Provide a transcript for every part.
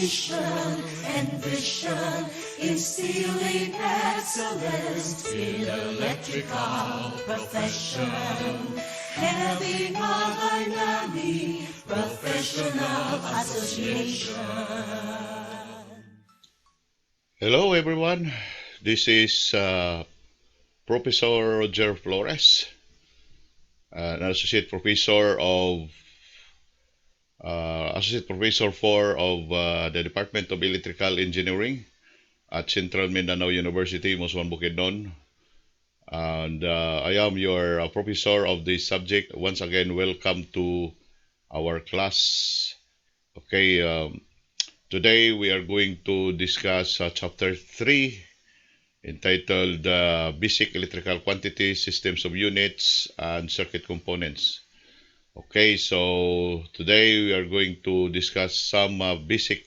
mission and vision, instilling excellence in electrical profession, having a dynamic professional association. Hello everyone, this is Professor Roger Flores, an Associate Professor 4 of the Department of Electrical Engineering at Central Mindanao University, Muswan Bukidnon. And I am your professor of this subject. Once again, welcome to our class. Okay, today we are going to discuss chapter 3 entitled Basic Electrical Quantities, Systems of Units, and Circuit Components. Okay, so today we are going to discuss some basic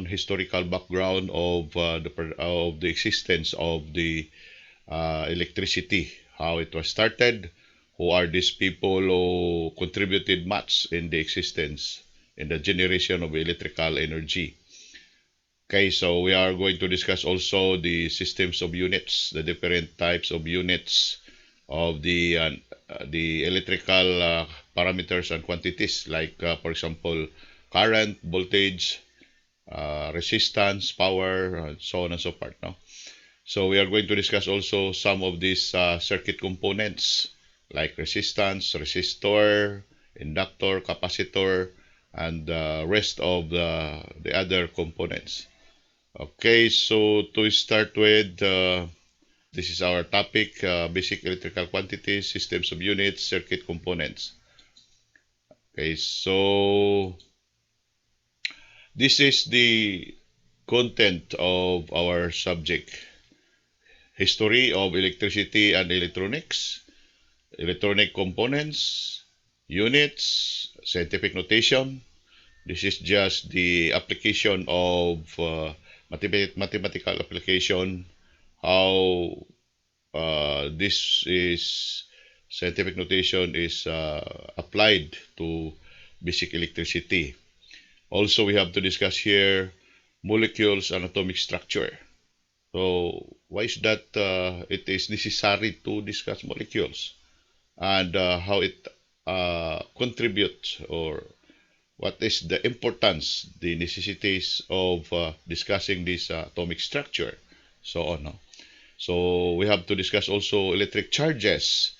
historical background of the existence of the electricity, how it was started, who are these people who contributed much in the existence, in the generation of electrical energy. Okay, so we are going to discuss also the systems of units, the different types of units of the electrical parameters and quantities, like for example, current, voltage, resistance, power, so on and so forth. No? So we are going to discuss also some of these circuit components, like resistance, resistor, inductor, capacitor, and the rest of the other components. Okay, so to start with, this is our topic, basic electrical quantities, systems of units, circuit components. Okay, so this is the content of our subject. History of electricity and electronics, electronic components, units, scientific notation. This is just the application of mathematical application, how this is scientific notation is applied to basic electricity. Also, we have to discuss here molecules and atomic structure. So, why is that it is necessary to discuss molecules and how it contributes, or what is the importance, the necessities of discussing this atomic structure, so on. No? So we have to discuss also electric charges.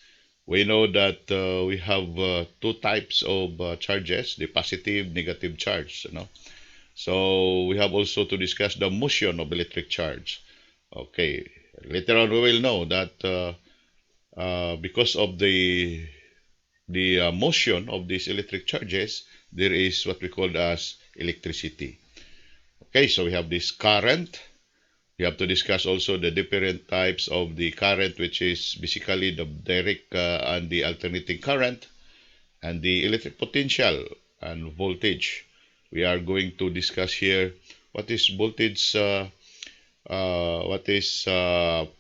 We know that we have two types of charges, the positive, negative charge. You know? So we have also to discuss the motion of electric charge. Okay, later on we will know that because of the motion of these electric charges, there is what we call as electricity. Okay, so we have this current. We have to discuss also the different types of the current, which is basically the direct and the alternating current, and the electric potential and voltage. We are going to discuss here what is voltage, what is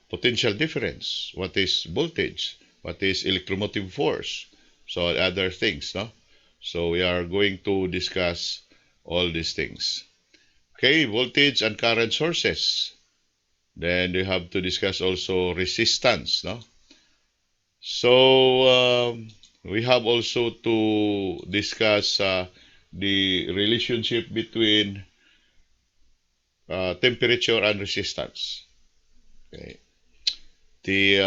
potential difference, what is voltage, what is electromotive force, so other things. No? So we are going to discuss all these things. Okay, voltage and current sources. Then you have to discuss also resistance. No? So we have also to discuss the relationship between temperature and resistance. Okay. The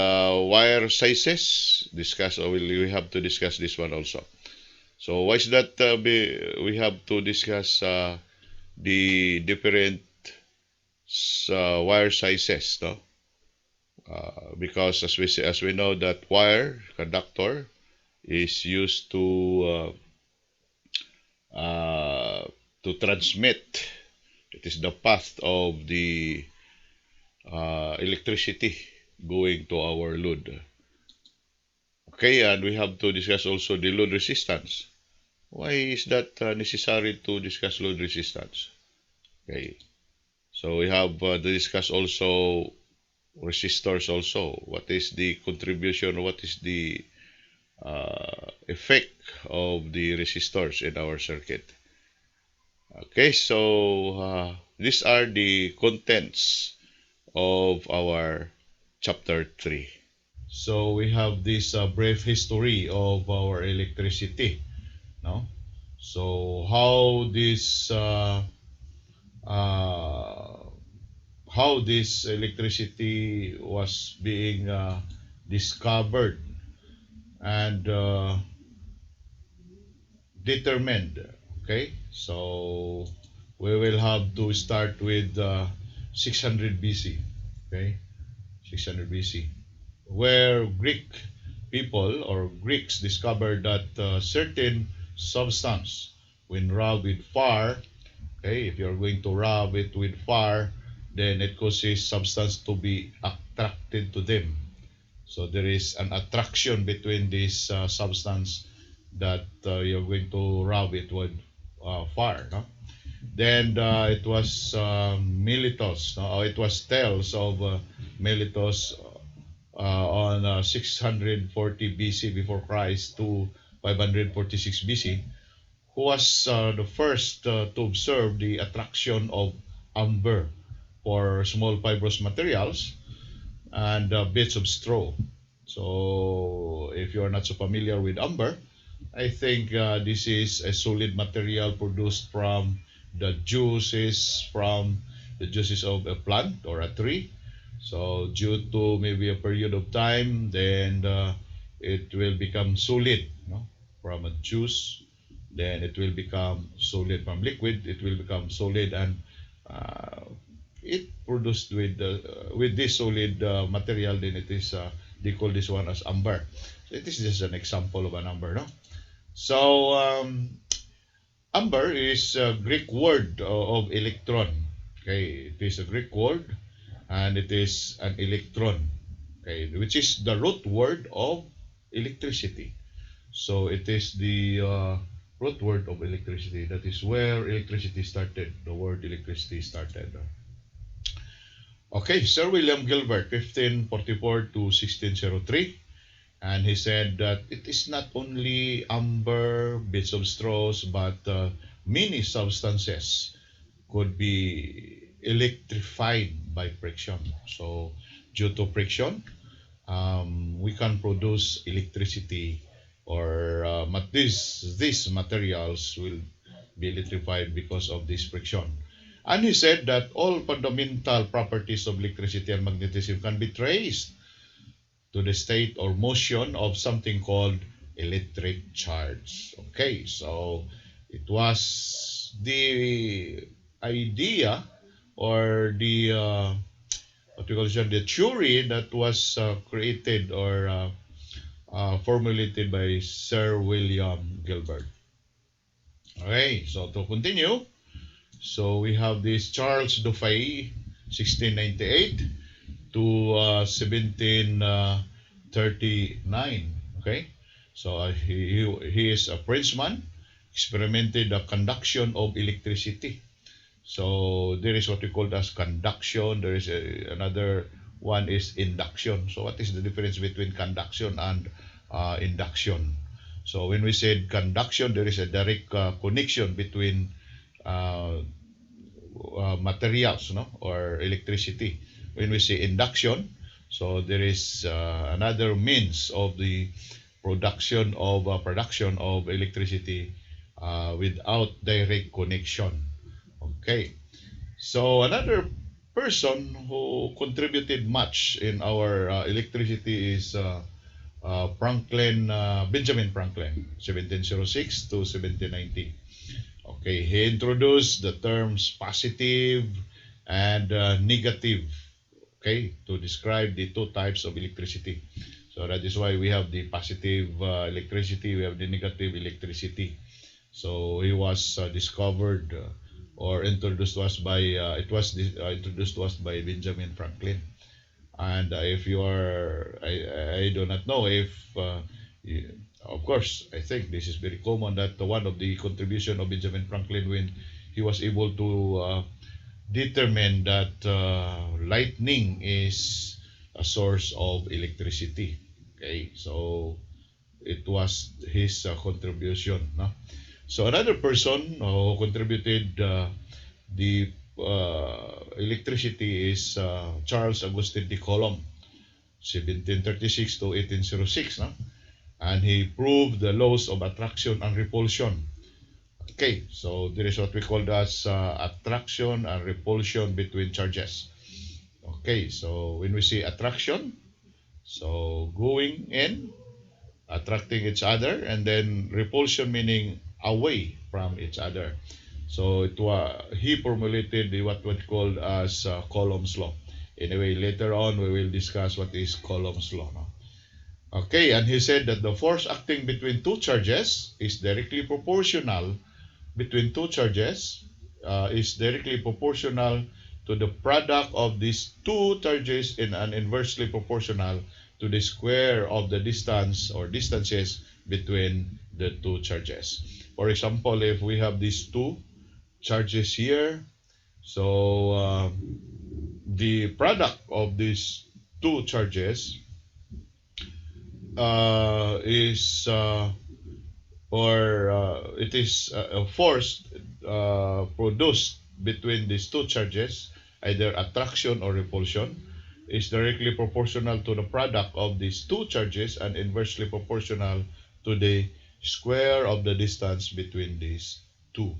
wire sizes, we have to discuss this one also. So why is that we have to discuss the different wire sizes, no? Because as we know that wire conductor is used to transmit. It is the path of the electricity going to our load. Okay, and we have to discuss also the load resistance. Why is that necessary to discuss load resistance? Okay, so we have to discuss also resistors also. What is the contribution, what is the effect of the resistors in our circuit? Okay, so these are the contents of our chapter 3. So we have this brief history of our electricity, no? So uh, how this electricity was being discovered and determined. Okay, so we will have to start with 600 BC. Okay, 600 BC, where Greek people or Greeks discovered that certain substance, when rubbed with fire, okay, if you're going to rub it with fire, then it causes substance to be attracted to them. So there is an attraction between this substance that you're going to rub it with fire. No? Then it was Miletus. No? It was tales of Miletus on 640 BC before Christ to 546 BC, who was the first to observe the attraction of amber for small fibrous materials and bits of straw. So, if you are not so familiar with amber, I think this is a solid material produced from the juices of a plant or a tree. So, due to maybe a period of time, then it will become solid, no? From a juice, then it will become solid from liquid. It will become solid, and uh, it produced with this solid material. Then it is they call this one as amber. So it is just an example of an amber, no? So amber is a Greek word of electron. Okay, it is a Greek word, and it is an electron. Okay, which is the root word of electricity. So it is the root word of electricity. That is where electricity started. The word electricity started. Okay, Sir William Gilbert, 1544 to 1603, and he said that it is not only amber, bits of straws, but many substances could be electrified by friction. So, due to friction, we can produce electricity, or these materials will be electrified because of this friction. And he said that all fundamental properties of electricity and magnetism can be traced to the state or motion of something called electric charge. Okay, so it was the idea, or the what we call it, the theory that was created or formulated by Sir William Gilbert. Okay, so to continue, so we have this Charles Dufay, 1698 to 1739. Okay, so he is a Frenchman, experimented the conduction of electricity. So there is what we call as conduction. There is another one is induction. So what is the difference between conduction and induction? So when we said conduction, there is a direct connection between uh, materials, no, or electricity. When we say induction, so there is another means of the production of electricity without direct connection. Okay, so another person who contributed much in our electricity is Benjamin Franklin, 1706 to 1790. Okay, he introduced the terms positive and negative, okay, to describe the two types of electricity. So that is why we have the positive electricity, we have the negative electricity. So he was discovered or introduced to us by introduced to us by Benjamin Franklin. And if you are, I do not know if, of course, I think this is very common that one of the contribution of Benjamin Franklin, when he was able to determine that lightning is a source of electricity. Okay, so it was his contribution. No? So another person who contributed the electricity is Charles Augustin de Coulomb, 1736 to 1806, no? And he proved the laws of attraction and repulsion. Okay, so there is what we call as attraction and repulsion between charges. Okay, so when we see attraction, so going in, attracting each other, and then repulsion meaning away from each other. So he formulated what we called as Coulomb's law. Anyway, later on we will discuss what is Coulomb's law. No? Okay, and he said that the force acting between two charges is directly proportional between two charges is directly proportional to the product of these two charges in an inversely proportional to the square of the distance or distances between the two charges. For example, if we have these two charges here, so the product of these two charges is or it is a force produced between these two charges, either attraction or repulsion, is directly proportional to the product of these two charges and inversely proportional to the square of the distance between these two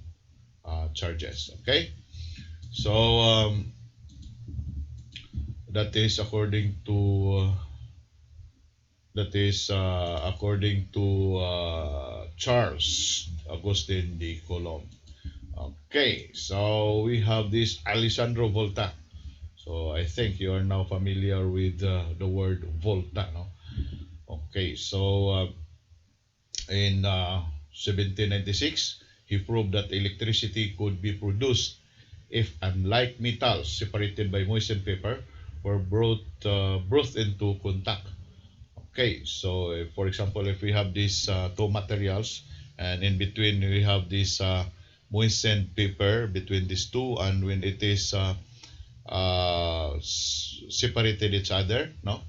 charges. Okay, so that is according to Charles Augustin de Coulomb. Okay, so we have this Alessandro Volta. So I think you are now familiar with the word volta, no? Okay, so in 1796, he proved that electricity could be produced if unlike metals separated by moistened paper were brought into contact. Okay, so for example, if we have these two materials and in between we have this moistened paper between these two, and when it is separated each other, no,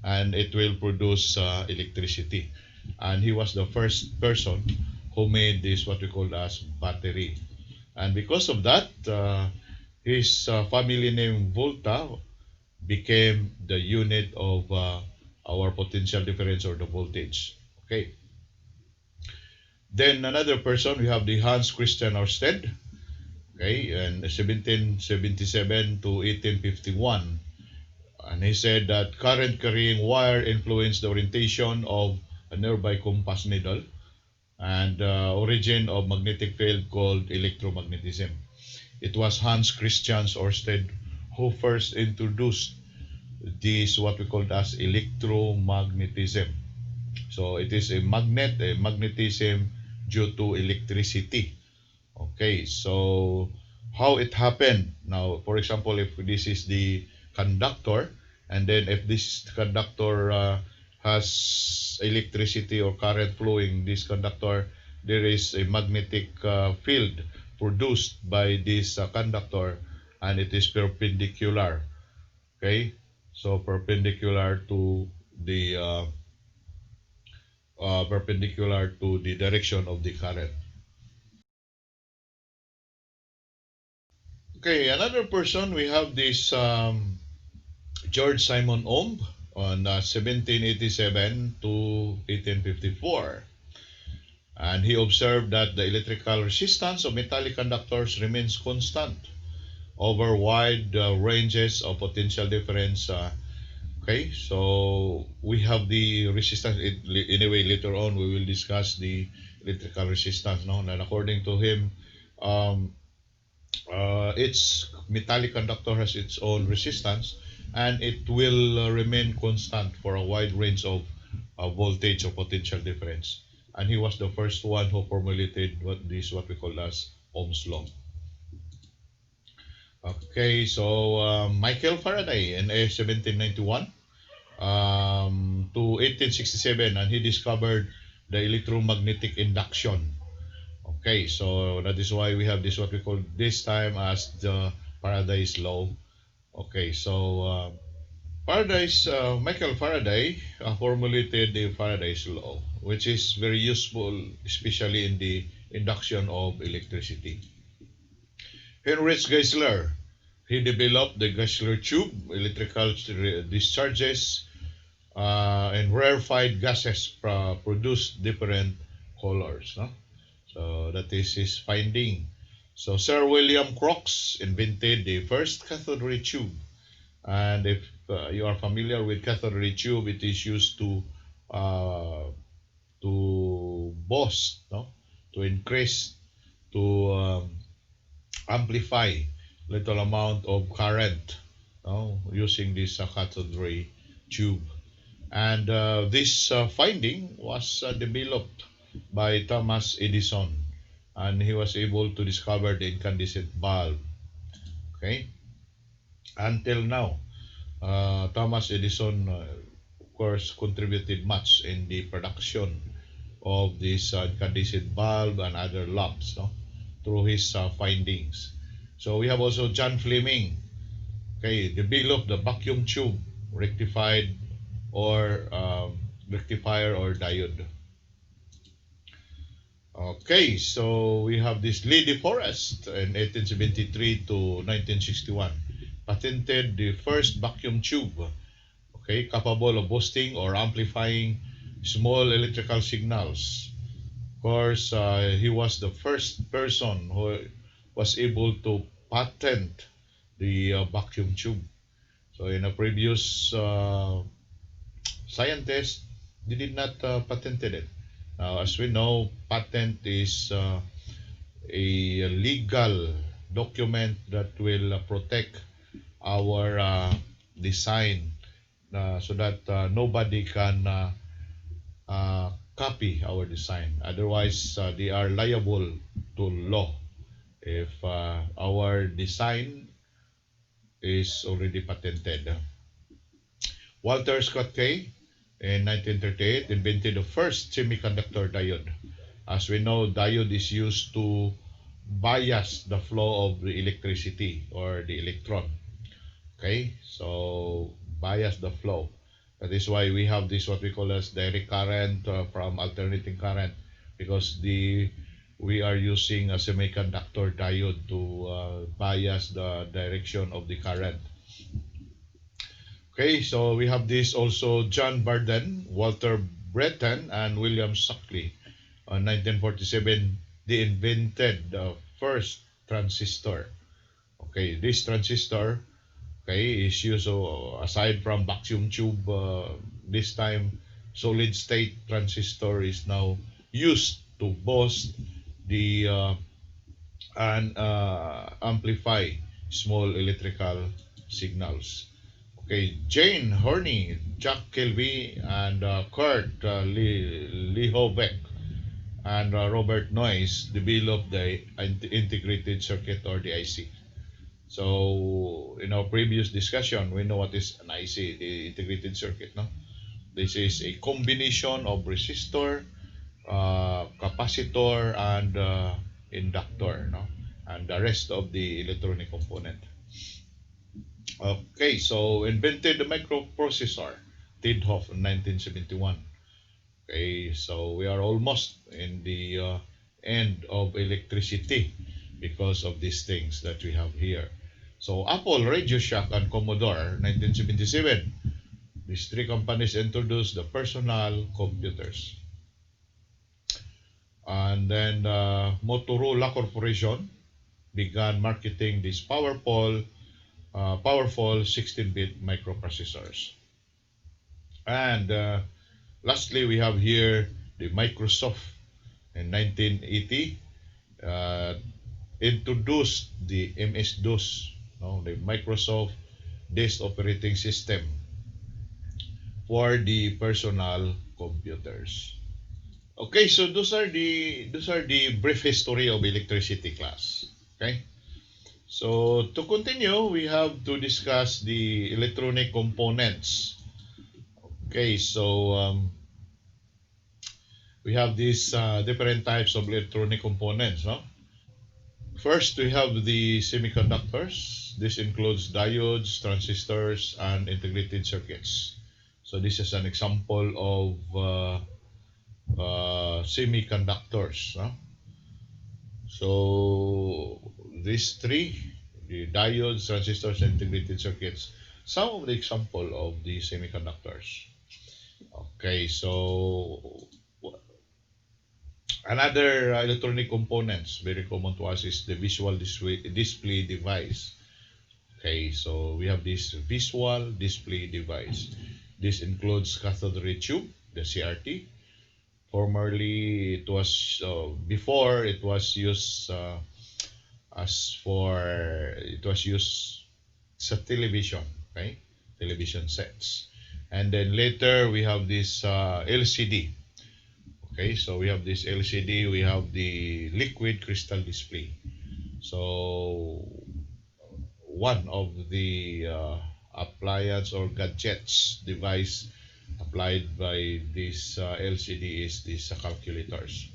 and it will produce electricity. And he was the first person who made this what we call as battery. And because of that, his family name Volta became the unit of our potential difference or the voltage. Okay. Then another person, we have the Hans Christian Ørsted, okay, and 1777 to 1851. And he said that current carrying wire influenced the orientation of a nearby compass needle and origin of magnetic field called electromagnetism. It was Hans Christian Ørsted who first introduced this what we call as electromagnetism. So it is a magnetism due to electricity. Okay, so how it happened? Now, for example, if this is the conductor, and then if this conductor has electricity or current flowing, this conductor, there is a magnetic field produced by this conductor, and it is perpendicular. Okay, so perpendicular to the direction of the current. Okay, another person we have this George Simon Ohm on 1787 to 1854. And he observed that the electrical resistance of metallic conductors remains constant over wide ranges of potential difference. Okay, so we have the resistance. Anyway, later on we will discuss the electrical resistance. No, and according to him, um, each metallic conductor has its own resistance, and it will remain constant for a wide range of voltage or potential difference. And he was the first one who formulated what we call as Ohm's law. Okay, so Michael Faraday in 1791 to 1867, and he discovered the electromagnetic induction. Okay, so that is why we have this what we call this time as the Faraday's law. Okay, so Michael Faraday formulated the Faraday's law, which is very useful, especially in the induction of electricity. Heinrich Geissler, he developed the Geissler tube, electrical discharges, and rarefied gases produce different colors. No? So that is his finding. So Sir William Crookes invented the first cathode ray tube. And if you are familiar with cathode ray tube, it is used uh, to boost, no? To increase, to amplify little amount of current, no? Using this cathode ray tube. And this finding was developed by Thomas Edison, and he was able to discover the incandescent bulb. Okay, until now, Thomas Edison, of course, contributed much in the production of this incandescent bulb and other lamps, no, through his findings. So we have also John Fleming. Okay, developed the vacuum tube, rectified or rectifier or diode. Okay, so we have this Lee De Forest in 1873 to 1961, patented the first vacuum tube, okay, capable of boosting or amplifying small electrical signals. Of course, he was the first person who was able to patent the vacuum tube. So in a previous scientist, they did not patented it. Now, as we know, patent is a legal document that will protect our design, so that nobody can copy our design. Otherwise, they are liable to law if our design is already patented. Walter Scott Kay in 1938 invented the first semiconductor diode. As we know, diode is used to bias the flow of the electricity or the electron. Okay, so bias the flow. That is why we have this what we call as direct current from alternating current, because the we are using a semiconductor diode to bias the direction of the current. Okay, so we have this also John Barden, Walter Breton, and William Shockley. In 1947, they invented the first transistor. Okay, this transistor, okay, is used, aside from vacuum tube, this time solid state transistor is now used to boost the and amplify small electrical signals. Okay, Jane Horney, Jack Kilby, and Kurt Lehobeck and Robert Noyce developed the integrated circuit or the IC. So in our previous discussion, we know what is an IC, the integrated circuit. No, this is a combination of resistor, capacitor, and inductor. No, and the rest of the electronic component. Okay, so invented the microprocessor, Tidhoff in 1971. Okay, so we are almost in the end of electricity because of these things that we have here. So Apple, Radio Shack, and Commodore, 1977. These three companies introduced the personal computers. And then Motorola Corporation began marketing these powerful 16-bit microprocessors. And lastly, we have here the Microsoft in 1980 uh, introduced the MS-DOS, no, the Microsoft Disk Operating System for the personal computers. Okay, so those are the brief history of electricity, class. Okay. So to continue, we have to discuss the electronic components. Okay, so we have these different types of electronic components. No? First, we have the semiconductors. This includes diodes, transistors, and integrated circuits. So this is an example of semiconductors. No? So these three, the diodes, transistors, and integrated circuits, some of the example of the semiconductors. Okay, so another electronic components very common to us is the visual display device. Okay, so we have this visual display device. This includes cathode ray tube, the CRT. Formerly, it was before it was used it was used as a television, okay, television sets, and then later we have this LCD. Okay, so we have this LCD, we have the liquid crystal display. So one of the appliance or gadgets device applied by this LCD is these calculators,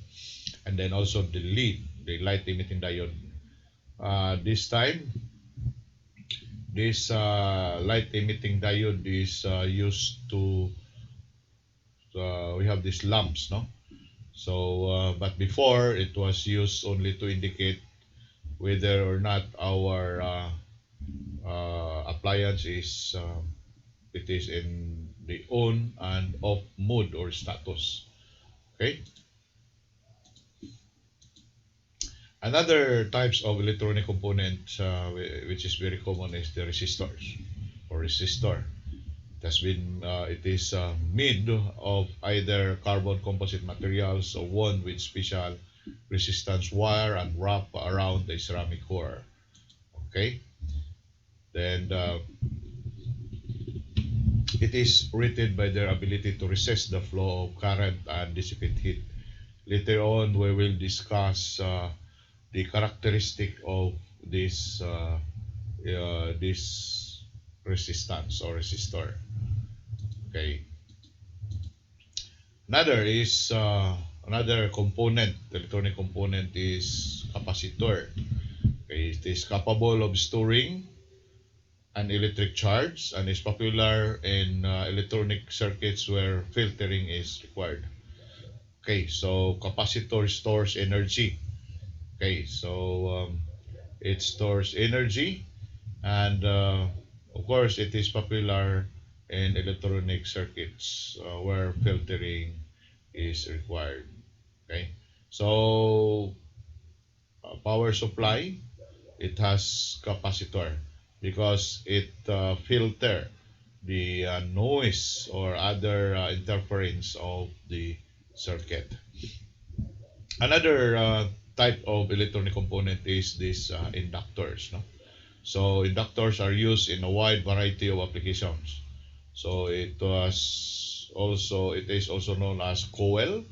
and then also the lead, the light emitting diode. This time, this light emitting diode is used to we have these lamps, no? So, but before it was used only to indicate whether or not our appliance is it is in the on and off mode or status. Okay. Another types of electronic component which is very common is the resistors or resistor. It is made of either carbon composite materials or one with special resistance wire and wrap around the ceramic core. Okay, then it is rated by their ability to resist the flow of current and dissipate heat. Later on, we will discuss the characteristic of this resistance or resistor. Okay. Another component, electronic component is capacitor. Okay, it is capable of storing an electric charge and is popular in electronic circuits where filtering is required. Okay, so capacitor stores energy. Okay, so it stores energy, and of course, it is popular in electronic circuits where filtering is required. Okay, so power supply, it has capacitor because it filter the noise or other interference of the circuit. Another type of electronic component is these inductors. No? So inductors are used in a wide variety of applications. So it is also known as coil.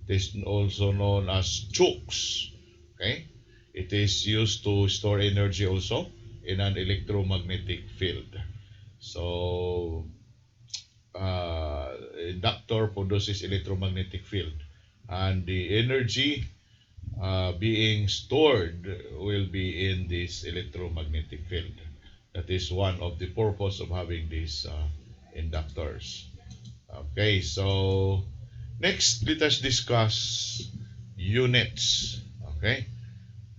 It is also known as chokes. Okay, it is used to store energy also in an electromagnetic field. So inductor produces electromagnetic field, and the energy being stored will be in this electromagnetic field. That is one of the purpose of having these inductors. Okay, so next let us discuss units. Okay,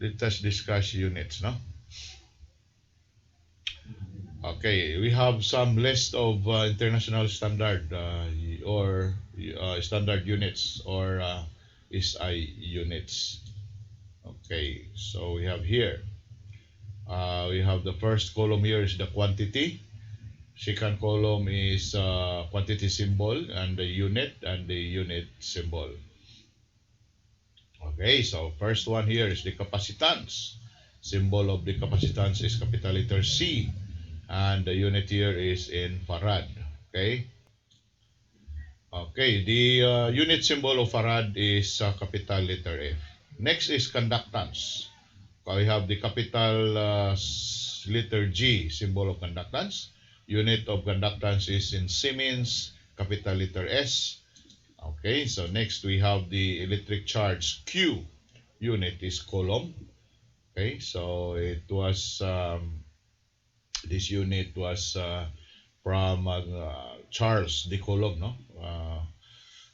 let us discuss units. No. Okay, we have some list of international standard or standard units or SI units. Okay, so we have here. We have the first column here is the quantity. Second column is quantity symbol and the unit symbol. Okay, so first one here is the capacitance. Symbol of the capacitance is capital letter C, and the unit here is in farad. Okay. Okay, the unit symbol of farad is capital letter F. Next is conductance. We have the capital letter G, symbol of conductance. Unit of conductance is in Siemens, capital letter S. Okay, so next we have the electric charge Q. Unit is coulomb. Okay, so it was this unit was from Charles de Coulomb, no?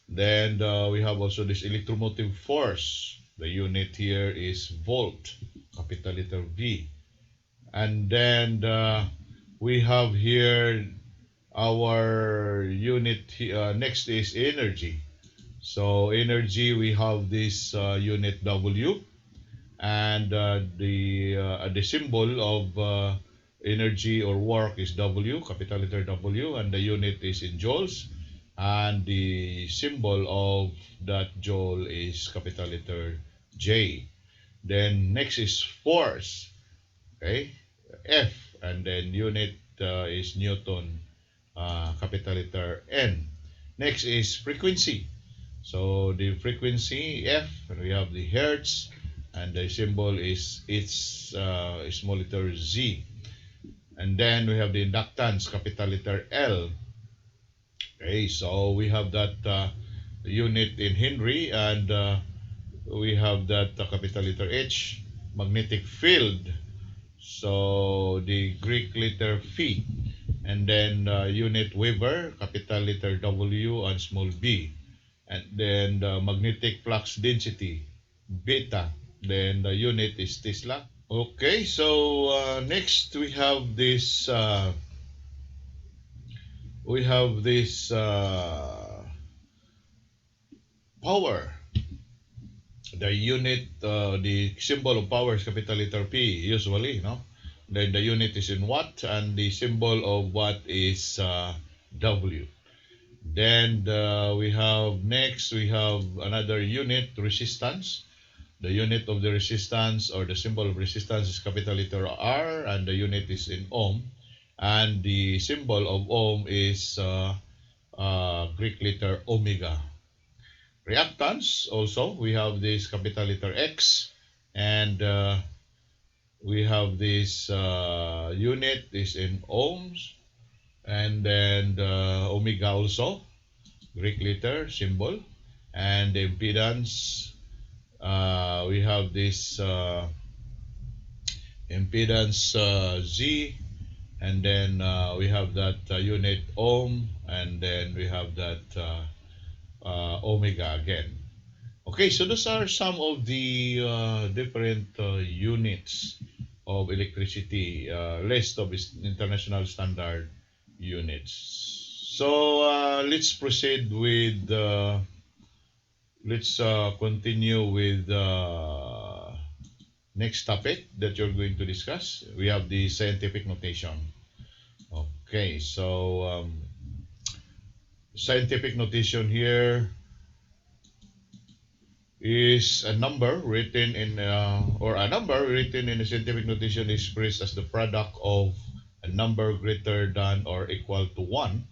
Then we have also this electromotive force. The unit here is volt, capital letter V. And then we have here our unit, next is energy. So energy, we have this unit W, and the symbol of energy or work is W, capital letter W, and the unit is in joules, and the symbol of that joule is capital letter J. Then next is force, okay, F, and then unit is Newton, capital letter N. Next is frequency. So the frequency F, and we have the hertz, and the symbol is its small letter Z. And then we have the inductance, capital letter L. Okay, so we have that unit in Henry, and we have that capital letter H. Magnetic field, so the Greek letter phi, and then unit Weber, capital letter W and small b, and then the magnetic flux density, beta, then the unit is Tesla. Okay, so next we have this power. The unit, the symbol of power is capital letter P usually, no? Then the unit is in watt, and the symbol of watt is W. Then we have another unit, resistance. The unit of the resistance, or the symbol of resistance, is capital letter R, and the unit is in ohm. And the symbol of ohm is Greek letter omega. Reactance, also, we have this capital letter X, and we have this unit is in ohms, and then omega also, Greek letter symbol, and the impedance, we have this impedance Z, and then we have that unit ohm, and then we have that omega again. Okay, so those are some of the different units of electricity, list of international standard units. So let's proceed with, let's continue with the next topic that you're going to discuss. We have the scientific notation. Okay, so scientific notation here is a number written in or a number written in a scientific notation is expressed as the product of a number greater than or equal to 1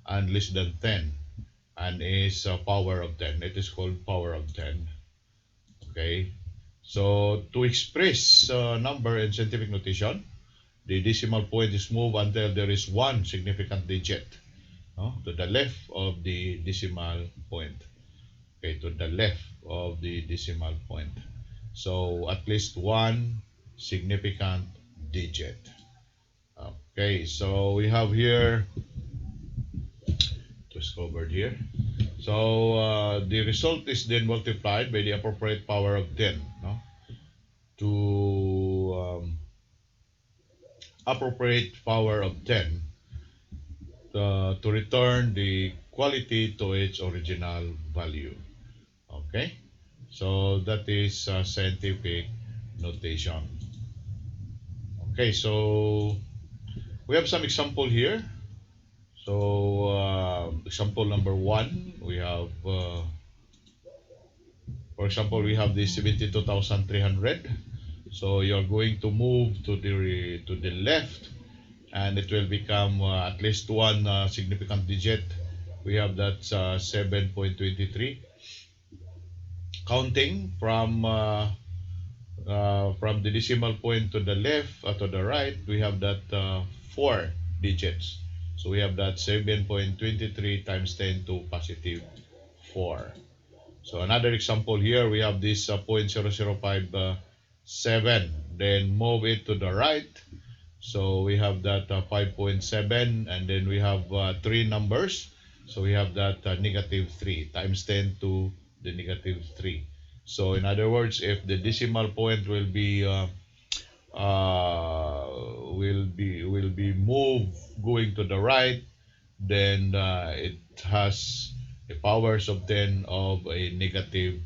and less than 10, and is a power of 10. It is called power of 10. Okay, so to express number in scientific notation, the decimal point is moved until there is one significant digit, no, to the left of the decimal point. Okay, to the left of the decimal point. So at least one significant digit. Okay, so we have here, just covered here. So the result is then multiplied by the appropriate power of 10, no? To appropriate power of 10 to return the quality to its original value. Okay, so that is scientific notation. Okay, so we have some example here. So example number 1, we have, for example, we have the 72,300. So you're going to move to the left, and it will become at least one significant digit. We have that 7.23. Counting from the decimal point to the left, to the right, we have that 4 digits. So we have that 7.23 times 10 to positive 4. So another example here, we have this 0.0057. Then move it to the right. So we have that 5.7, and then we have 3 numbers. So we have that negative 3 times 10 to the negative 3. So in other words, if the decimal point will be moved going to the right, then it has a powers of 10 of a negative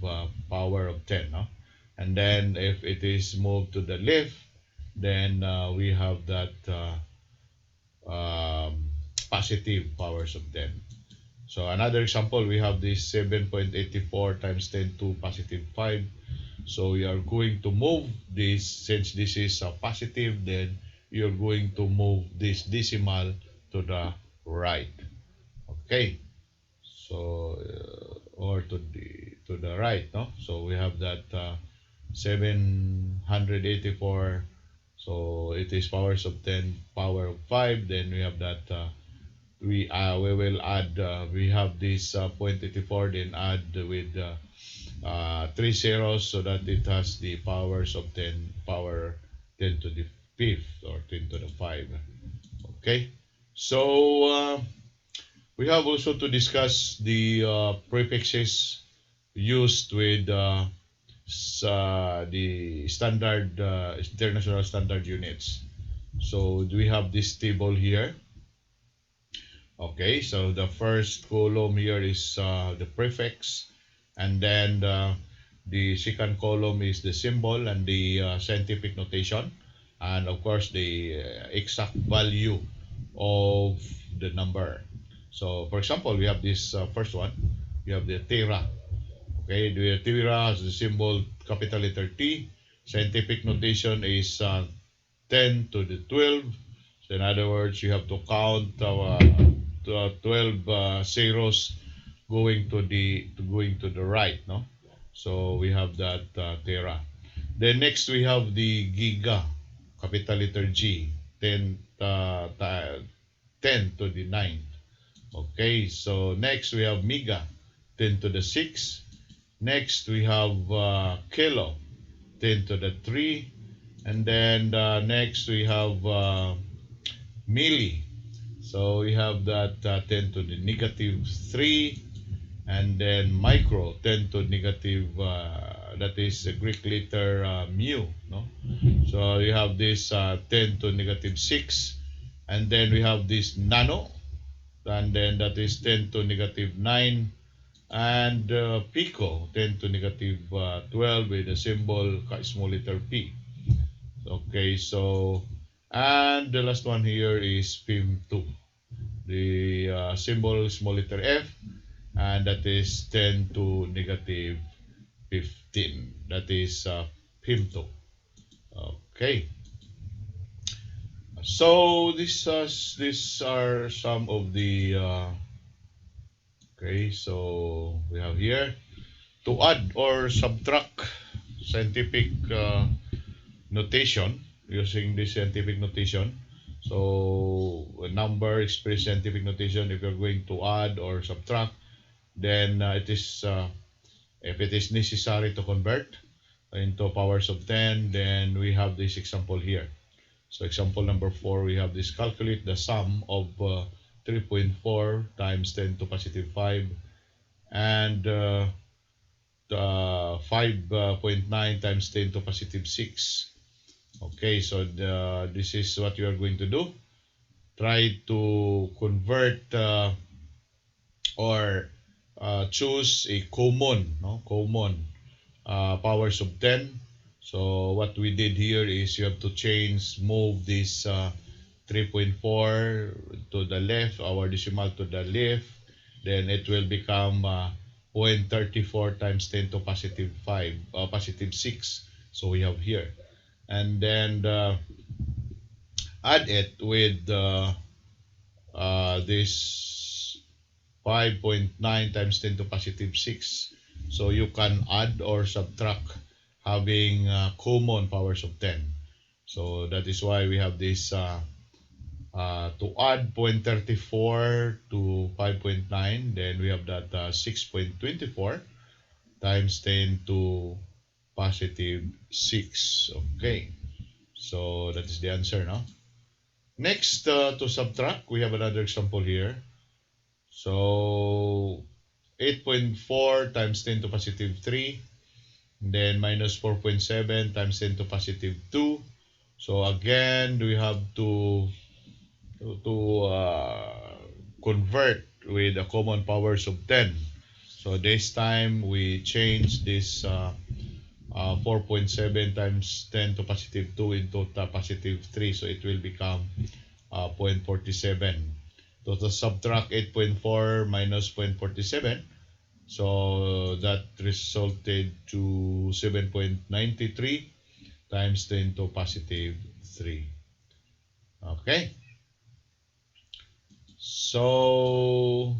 power of 10, no? And then if it is moved to the left, then we have that positive powers of 10. So another example, we have this 7.84 times 10 to positive 5. So we are going to move this, since this is a positive, then you're going to move this decimal to the right. Okay. So or to the right, no? So we have that 784. So it is powers of 10, power of 5. Then we have that we will add we have this 0.84, then add with 3 zeros, so that it has the powers of 10, power 10 to the fifth, or 10 to the 5. Okay, so we have also to discuss the prefixes used with the standard international standard units. So do we have this table here? Okay, so the first column here is the prefix, and then the second column is the symbol and the scientific notation, and of course the exact value of the number. So, for example, we have this first one. We have the tera. Okay, the tera has the symbol capital letter T. Scientific notation is 10 to the 12. So in other words, you have to count 12 zeros going to the right, no? So we have that tera. Then next we have the giga, capital letter G, 10 10 to the 9. Okay, so next we have mega, 10 to the 6. Next we have kilo, 10 to the 3. And then next we have milli. So we have that 10 to the negative 3. And then micro, 10 to negative, that is a Greek letter mu, no? So you have this 10 to negative 6. And then we have this nano, and then that is 10 to negative 9. And pico, 10 to negative 12 with a symbol small letter p. Okay, so, and the last one here is PIM2, the symbol small letter f, and that is 10 to negative 15. That is PIM2. Okay, so these are some of the okay, so we have here to add or subtract scientific notation, using this scientific notation. So a number express scientific notation, if you're going to add or subtract, then it is if it is necessary to convert into powers of 10, then we have this example here. So example number 4, we have this: calculate the sum of 3.4 times 10 to positive 5 and 5.9 times 10 to positive 6. Okay, so this is what you are going to do. Try to convert or choose a common, no, common powers of 10. So what we did here is you have to move this 3.4 to the left, our decimal to the left, then it will become 0.34 times 10 to positive 5, positive 6. So we have here. And then add it with this 5.9 times 10 to positive 6. So you can add or subtract having common powers of 10. So that is why we have this to add 0.34 to 5.9, then we have that 6.24 times 10 to positive 6. Okay, so that is the answer, no? Next, to subtract, we have another example here. So 8.4 times 10 to positive 3. then minus 4.7 times 10 to positive 2. So again, we have to convert with the common powers of 10. So this time we change this 4.7 times 10 to positive 2 into the positive 3. So it will become 0.47. So to subtract 8.4 minus 0.47, so that resulted to 7.93 times 10 to positive 3. Okay. So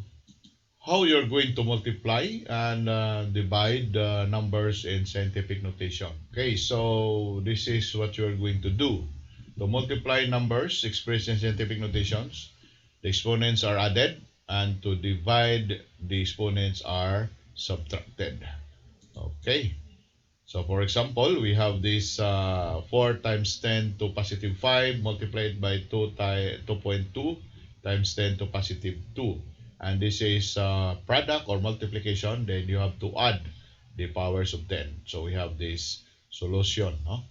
how you're going to multiply and divide numbers in scientific notation. Okay, so this is what you're going to do. To multiply numbers expressed in scientific notations, the exponents are added, and to divide, the exponents are subtracted. Okay, so for example, we have this 4 times 10 to positive 5 multiplied by 2.2 times 10 to positive 2. And this is product or multiplication. Then you have to add the powers of 10. So we have this solution. No?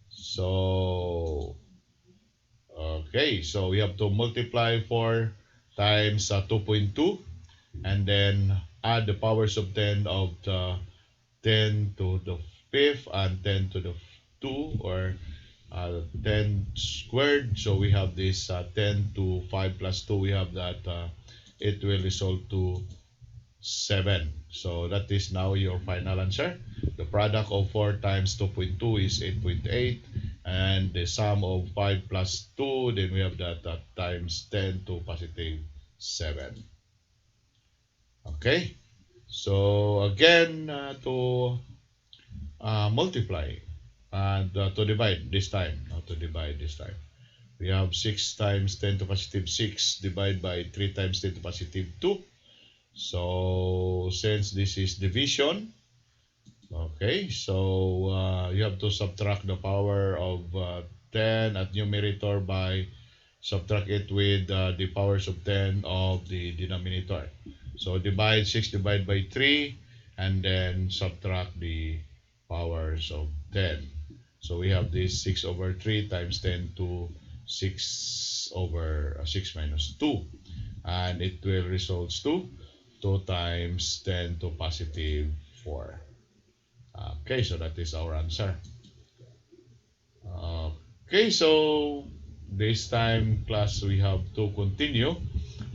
So, okay. So we have to multiply 4 times 2.2 and then add the powers of 10 of the 10 to the fifth and 10 to the 2, or 10 squared. So we have this 10 to 5 plus 2. We have that it will result to 7. So that is now your final answer. The product of 4 times 2.2 is 8.8. And the sum of 5 plus 2, then we have that times 10 to positive 7. Okay. So again, to multiply and to divide this time. To divide this time. We have 6 times 10 to positive 6 divided by 3 times 10 to positive 2. So since this is division, okay, so you have to subtract the power of 10 at numerator by subtract it with the powers of 10 of the denominator. So divide 6 divided by 3 and then subtract the powers of 10. So we have this 6 over 3 times 10 to 6 over 6 minus 2. And it will result to 2 times 10 to positive 4. Okay, so that is our answer. Okay, so this time class we have to continue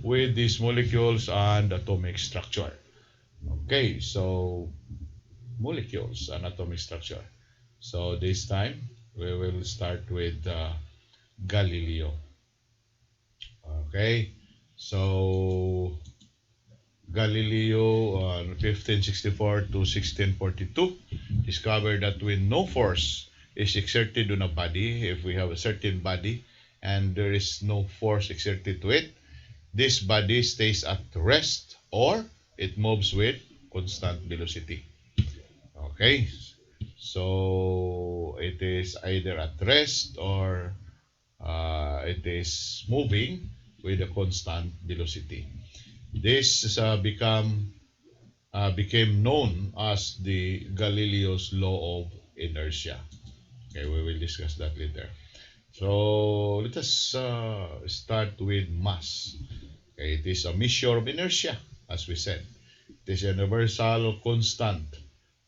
with these molecules and atomic structure. Okay, so molecules and atomic structure. So this time we will start with Galileo. Okay, so Galileo, 1564 to 1642, discovered that when no force is exerted on a body, if we have a certain body and there is no force exerted to it, this body stays at rest or it moves with constant velocity. Okay, so it is either at rest or it is moving with a constant velocity. This became known as the Galileo's law of inertia. Okay, we will discuss that later. So let us start with mass. Okay, it is a measure of inertia, as we said. It is a universal constant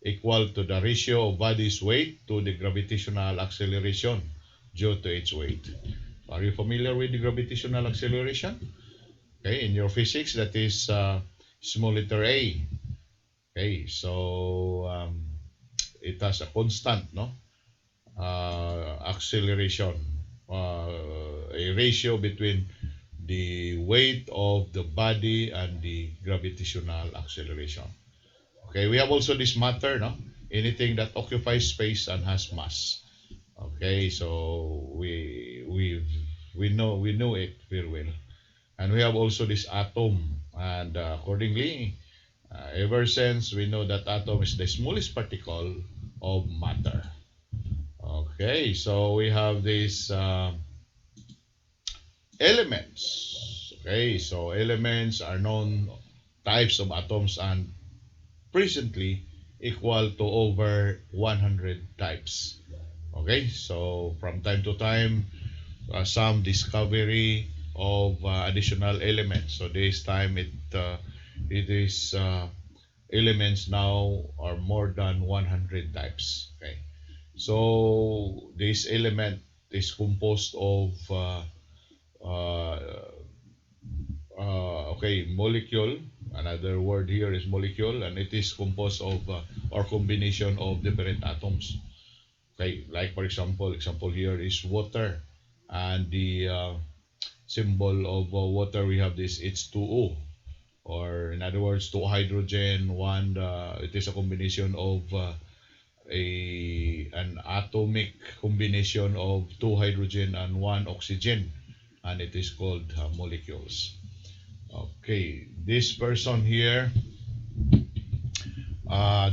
equal to the ratio of body's weight to the gravitational acceleration due to its weight. Are you familiar with the gravitational acceleration? Okay, in your physics, that is small letter a. Okay, so it has a constant, no, acceleration, a ratio between the weight of the body and the gravitational acceleration. Okay, we have also this matter, no, anything that occupies space and has mass. Okay, so we know it very well. And we have also this atom, and accordingly, ever since we know that atom is the smallest particle of matter. Okay, so we have these elements. Okay, so elements are known types of atoms, and presently equal to over 100 types. Okay, so from time to time, some discovery of additional elements. So this time it is elements now are more than 100 types. Okay, so this element is composed of uh, okay, molecule. Another word here is molecule, and it is composed of or combination of different atoms. Okay, like for example here is water, and the symbol of water we have this H2O, or in other words, two hydrogen, one. It is a combination of an atomic combination of two hydrogen and one oxygen, and it is called molecules. Okay, this person here,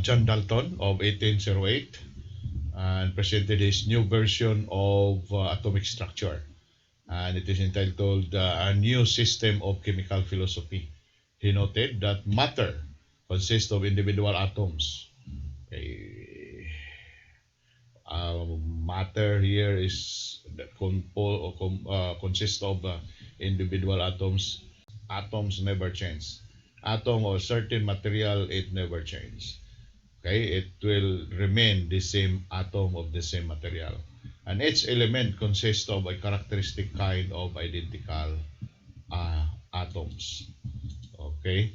John Dalton of 1808, and presented his new version of atomic structure, and it is entitled A New System of Chemical Philosophy. He noted that matter consists of individual atoms. Okay. Matter here is that consists of individual atoms. Atoms never change. Atom or certain material, it never changes. Okay, it will remain the same atom of the same material, and each element consists of a characteristic kind of identical atoms. Okay,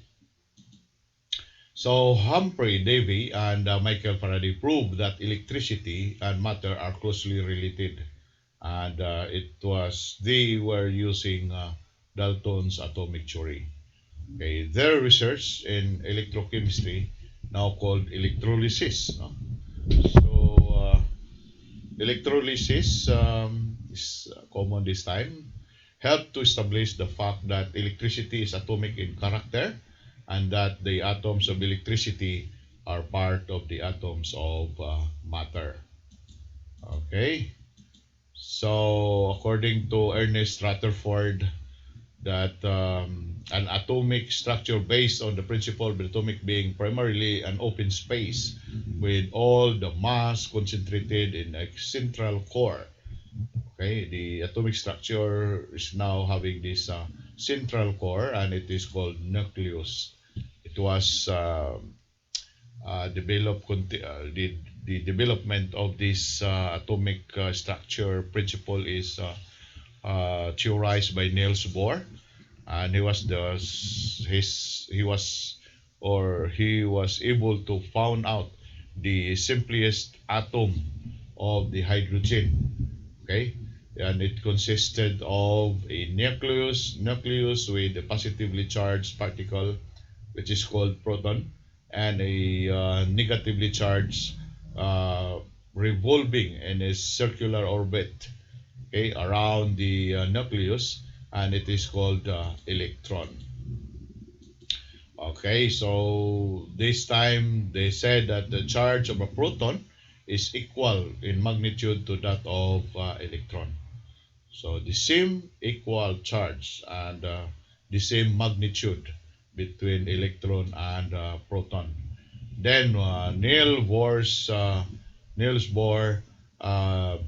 so Humphrey Davy and Michael Faraday proved that electricity and matter are closely related, and it was they were using Dalton's atomic theory. Okay, their research in electrochemistry, now called electrolysis, no? So electrolysis is common this time, helped to establish the fact that electricity is atomic in character, and that the atoms of electricity are part of the atoms of matter. Okay, so according to Ernest Rutherford, that an atomic structure based on the principle of the atomic being primarily an open space with all the mass concentrated in a central core. Okay, the atomic structure is now having this central core, and it is called nucleus. It was developed, the development of this atomic structure principle is theorized by Niels Bohr, and he was able to found out the simplest atom of the hydrogen. Okay, and it consisted of a nucleus with a positively charged particle, which is called proton, and a negatively charged uh, revolving in a circular orbit, okay, around the nucleus, and it is called electron. Okay, so this time they said that the charge of a proton is equal in magnitude to that of electron. So the same equal charge and the same magnitude between electron and proton. Then Niels Bohr uh,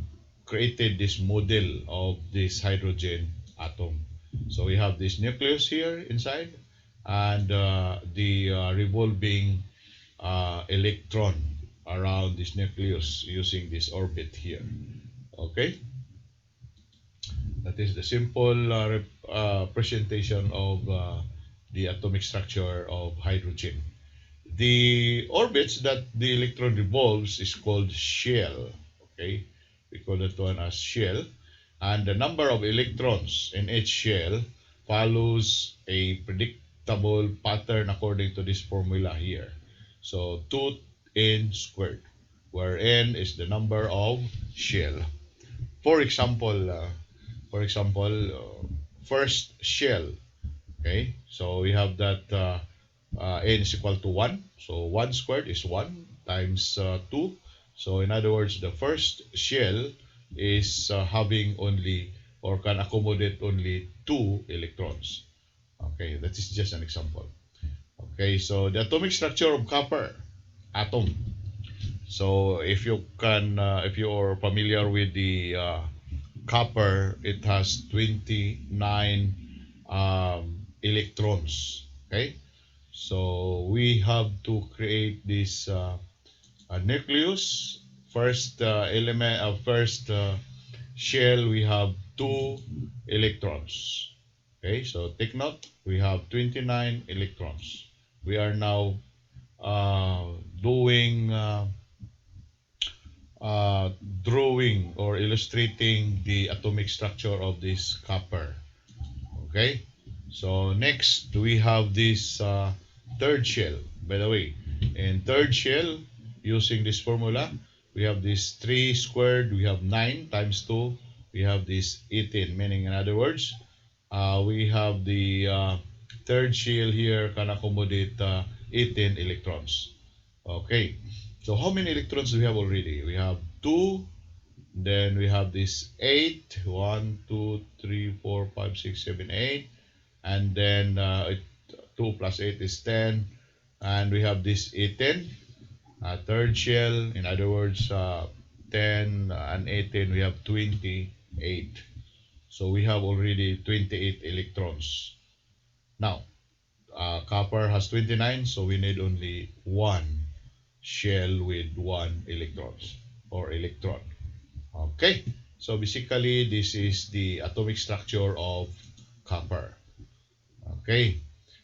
created this model of this hydrogen atom. So we have this nucleus here inside, and the revolving electron around this nucleus using this orbit here. Okay, that is the simple presentation of the atomic structure of hydrogen. The orbits that the electron revolves is called shell. Okay, we call that one as shell, and the number of electrons in each shell follows a predictable pattern according to this formula here. So 2n squared, where n is the number of shell. For example, first shell. Okay, so we have that n is equal to 1. So 1 squared is 1 times 2. So in other words, the first shell is having only or can accommodate only 2 electrons. Okay, that is just an example. Okay, so the atomic structure of copper. atom. So if you're familiar with the copper, it has 29 electrons. Okay, so we have to create this nucleus. First first shell, we have two electrons. Okay, so take note, we have 29 electrons. We are now doing uh, drawing or illustrating the atomic structure of this copper. Okay, so next we have this third shell. By the way, in third shell, using this formula, we have this 3 squared, we have 9 times 2, we have this 18, meaning in other words, we have the third shell here can accommodate 18 electrons. Okay, so how many electrons do we have already? We have 2, then we have this 8, 1, 2, 3, 4, 5, 6, 7, 8, and then 2 plus 8 is 10, and we have this 18, third shell, in other words, 10 and 18, we have 28. So we have already 28 electrons. Now, copper has 29, so we need only one shell with one electrons or electron. Okay, so basically this is the atomic structure of copper. Okay,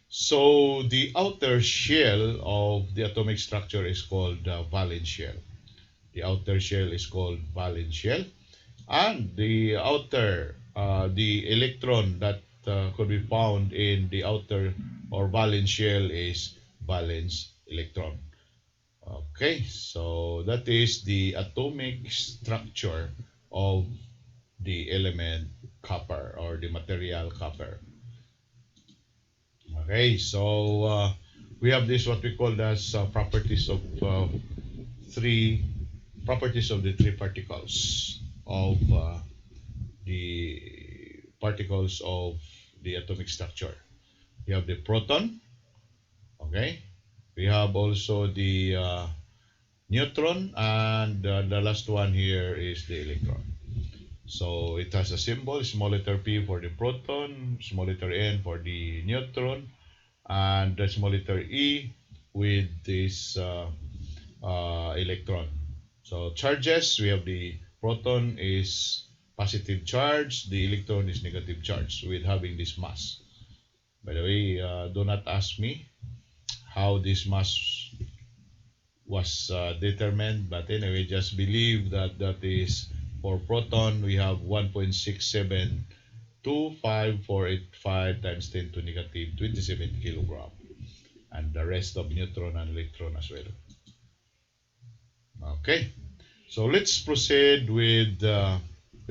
so the outer shell of the atomic structure is called the valence shell. The outer shell is called valence shell, and the electron that could be found in the outer or valence shell is valence electron. Okay, so that is the atomic structure of the element copper or the material copper. Okay, so we have this what we call as three properties of the three particles of the particles of the atomic structure. We have the proton. Okay, we have also the neutron, and the last one here is the electron. So it has a symbol, small letter p for the proton, small letter n for the neutron, and the small letter e with this electron. So charges, we have the proton is positive charge, the electron is negative charge with having this mass. By the way, do not ask me how this mass was determined, but anyway, just believe that that is for proton, we have 1.6725,485 times 10 to negative 27 kilogram, and the rest of neutron and electron as well. Okay, so let's proceed with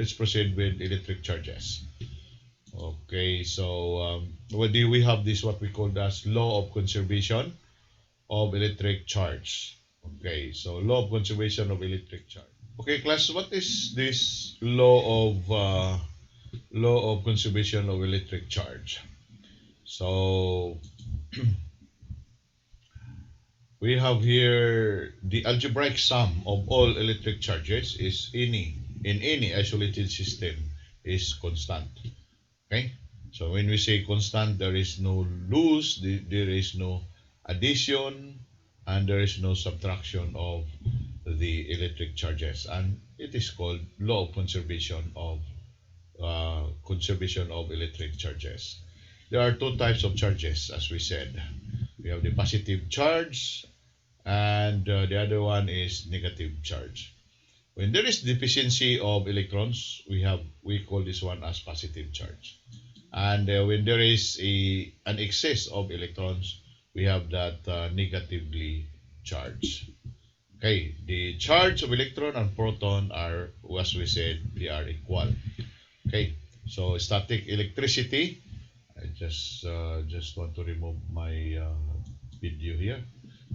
electric charges. Okay, so what do we have this what we call as law of conservation of electric charge. Okay, so law of conservation of electric charge. Okay, class, what is this law of conservation of electric charge? So we have here the algebraic sum of all electric charges is any isolated system is constant. Okay, so when we say constant, there is no loss, there is no addition, and there is no subtraction of the electric charges, and it is called law of conservation of electric charges. There are two types of charges, as we said. We have the positive charge, and the other one is negative charge. When there is deficiency of electrons, we call this one as positive charge. And when there is an excess of electrons, we have that negatively charged. Okay, the charge of electron and proton are, as we said, they are equal. Okay, so static electricity. I just want to remove my video here,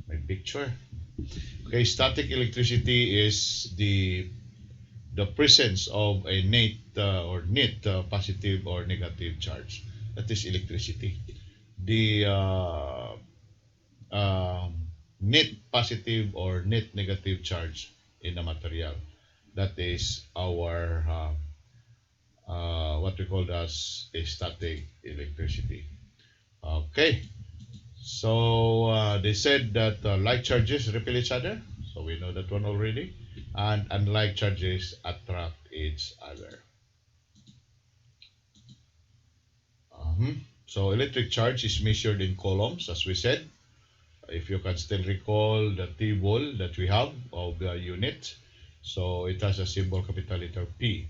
my picture. Okay, static electricity is the presence of a net positive or negative charge. That is electricity. The net positive or net negative charge in the material. That is our what we call as a static electricity. Okay, so they said that like charges repel each other, so we know that one already, and unlike charges attract each other. So electric charge is measured in coulombs, as we said. If you can still recall the table that we have of the unit, so it has a symbol capital letter P.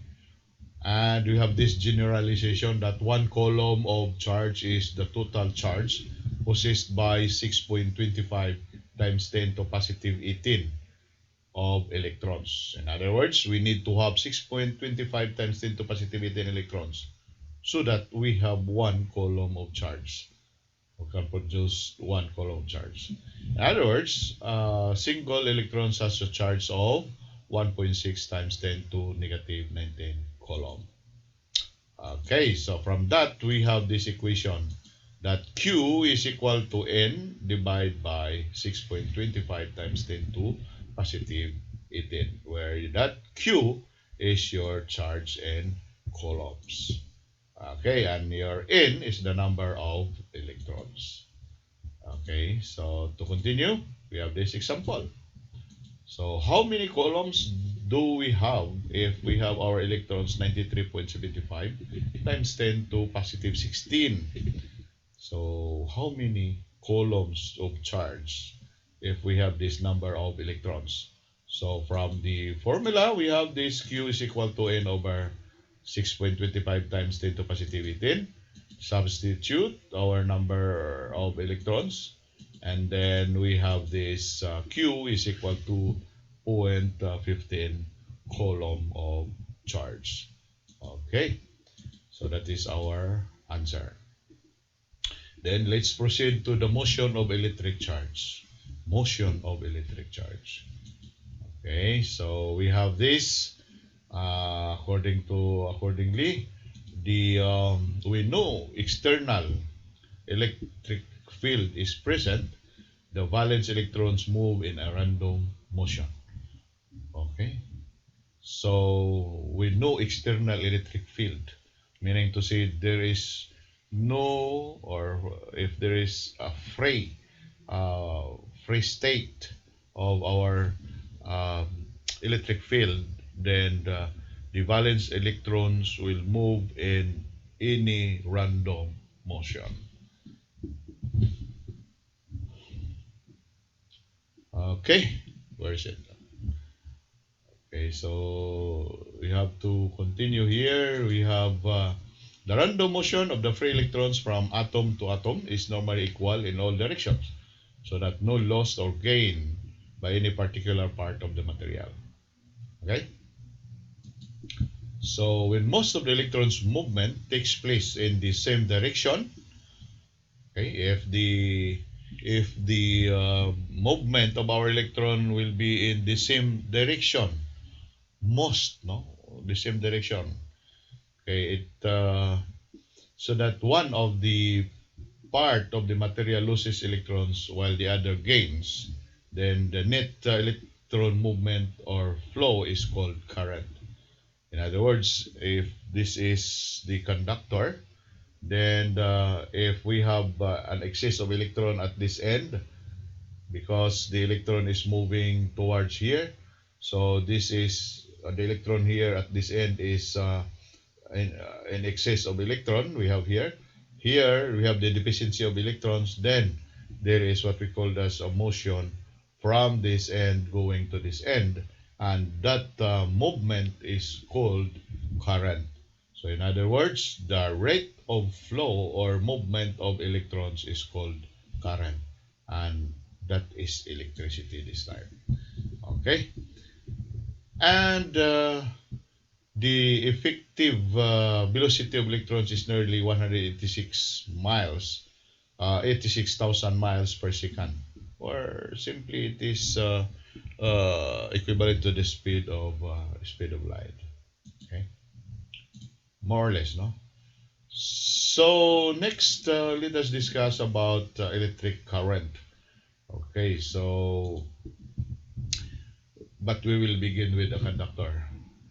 And we have this generalization that one coulomb of charge is the total charge possessed by 6.25 times 10 to positive 18 of electrons. In other words, we need to have 6.25 times 10 to positive 18 electrons so that we have one coulomb of charge. We can produce one coulomb charge. In other words, single electrons has a charge of 1.6 times 10 to negative 19 coulomb. Okay, so from that we have this equation that Q is equal to N divided by 6.25 times 10 to positive 18, where that Q is your charge in coulombs. Okay, and your N is the number of electrons. Okay, so to continue, we have this example. So how many coulombs do we have if we have our electrons 93.75 times 10 to positive 16? So how many coulombs of charge if we have this number of electrons? So from the formula, we have this Q is equal to N over 6.25 times 10 to positive 18. Substitute our number of electrons, and then we have this Q is equal to 0.15 coulomb of charge. Okay, so that is our answer. Then let's proceed to the motion of electric charge. Motion of electric charge. Okay, so we have this accordingly the we know external electric field is present, the valence electrons move in a random motion. Okay, so we know external electric field, meaning to say there is no, or if there is a free state of our um, electric field, then the valence electrons will move in any random motion. Okay, where is it? Okay, so we have to continue here. We have the random motion of the free electrons from atom to atom is normally equal in all directions, so that no loss or gain by any particular part of the material. Okay? So when most of the electrons movement takes place in the same direction, okay, if the movement of our electron will be in the same direction, most no the same direction, okay, it so that one of the part of the material loses electrons while the other gains, then the net electron movement or flow is called current. In other words, if this is the conductor, then if we have an excess of electron at this end, because the electron is moving towards here, so this is the electron here at this end is in excess of electron we have here. Here we have the deficiency of electrons, then there is what we call as a motion from this end going to this end, and that movement is called current. So in other words, the rate of flow or movement of electrons is called current, and that is electricity this time. Okay, and the effective velocity of electrons is nearly 186 miles, 86,000 miles per second, or simply it is equivalent to the speed of light. Okay, more or less, no. So next, let us discuss about electric current. Okay, so but we will begin with a conductor.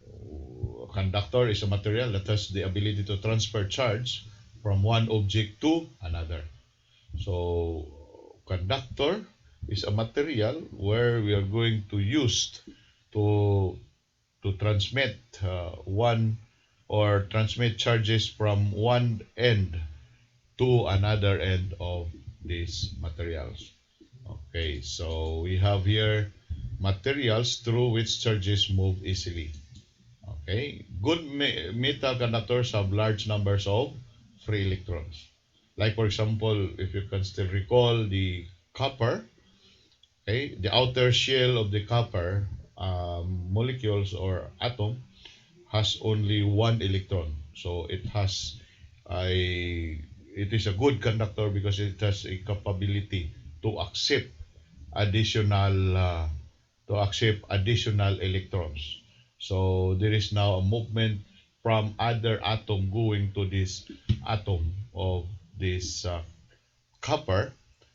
A conductor is a material that has the ability to transfer charge from one object to another. So conductor is a material where we are going to use to transmit one or transmit charges from one end to another end of these materials. Okay, so we have here materials through which charges move easily. Okay, good metal conductors have large numbers of free electrons. Like for example, if you can still recall the copper, okay, the outer shell of the copper molecules or atom has only one electron. So it is a good conductor because it has a capability to accept additional electrons. So there is now a movement from other atom going to this atom of this copper,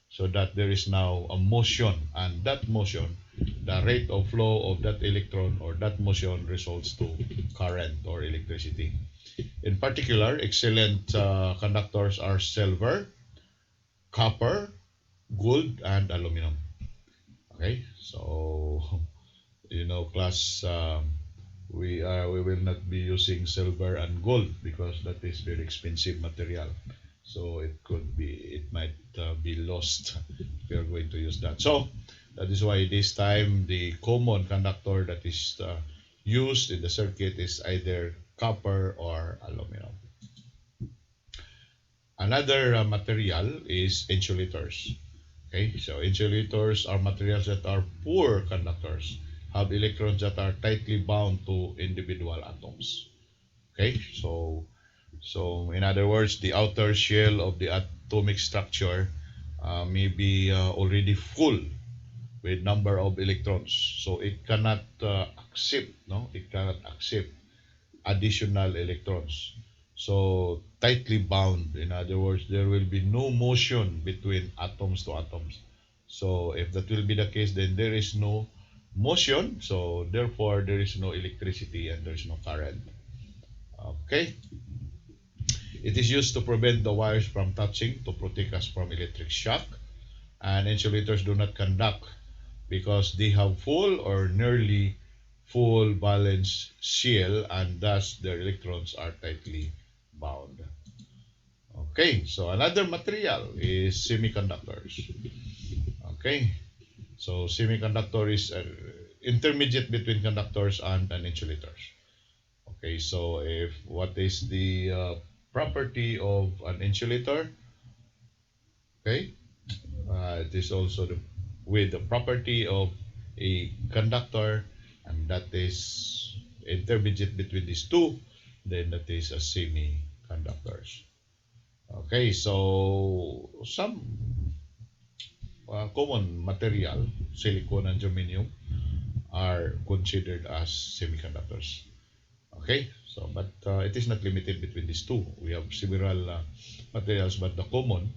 so that there is now a motion, and that motion, the rate of flow of that electron or that motion, results to current or electricity. In particular, excellent conductors are silver, copper, gold, and aluminum. Okay, so class, we will not be using silver and gold because that is very expensive material. So it might be lost if we are going to use that. So that is why this time the common conductor that is used in the circuit is either copper or aluminum. Another material is insulators. Okay, so insulators are materials that are poor conductors, have electrons that are tightly bound to individual atoms. Okay, so in other words, the outer shell of the atomic structure may be already full with number of electrons, so it cannot accept, no, it cannot accept additional electrons. So tightly bound, in other words, there will be no motion between atoms to atoms. So if that will be the case, then there is no motion, so therefore there is no electricity and there is no current. Okay, it is used to prevent the wires from touching to protect us from electric shock. And insulators do not conduct because they have full or nearly full valence shell, and thus their electrons are tightly bound. Okay, so another material is semiconductors. Okay, so semiconductor is intermediate between conductors and insulators. Okay, so if what is the property of an insulator? Okay, it is also with the property of a conductor, and that is intermediate between these two, then that is a semiconductors. Okay, so some common material, silicon and germanium, are considered as semiconductors. Okay, so but it is not limited between these two. We have several materials, but the common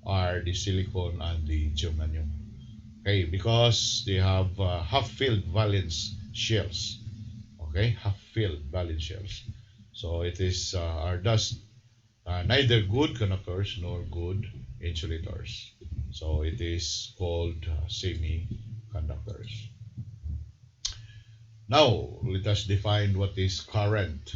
are the silicon and the germanium. Okay, because they have half-filled valence shells. Okay, half-filled valence shells. So it is are thus neither good conductors nor good insulators. So it is called semiconductors. Now let us define what is current.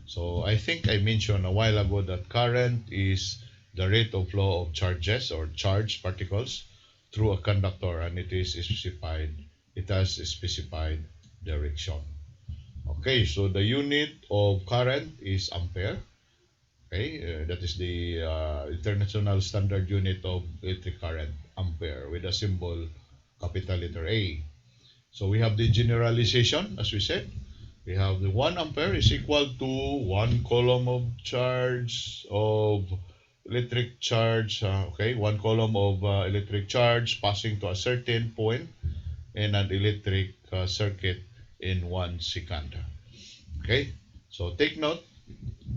So I think I mentioned a while ago that current is the rate of flow of charges or charged particles through a conductor, and it has a specified direction. Okay, so the unit of current is ampere. Okay, that is the international standard unit of electric current, ampere, with a symbol capital letter A. So we have the generalization, as we said. We have the 1 ampere is equal to 1 coulomb of charge of electric charge. Okay, 1 coulomb of electric charge passing to a certain point in an electric circuit in 1 second. Okay, so take note,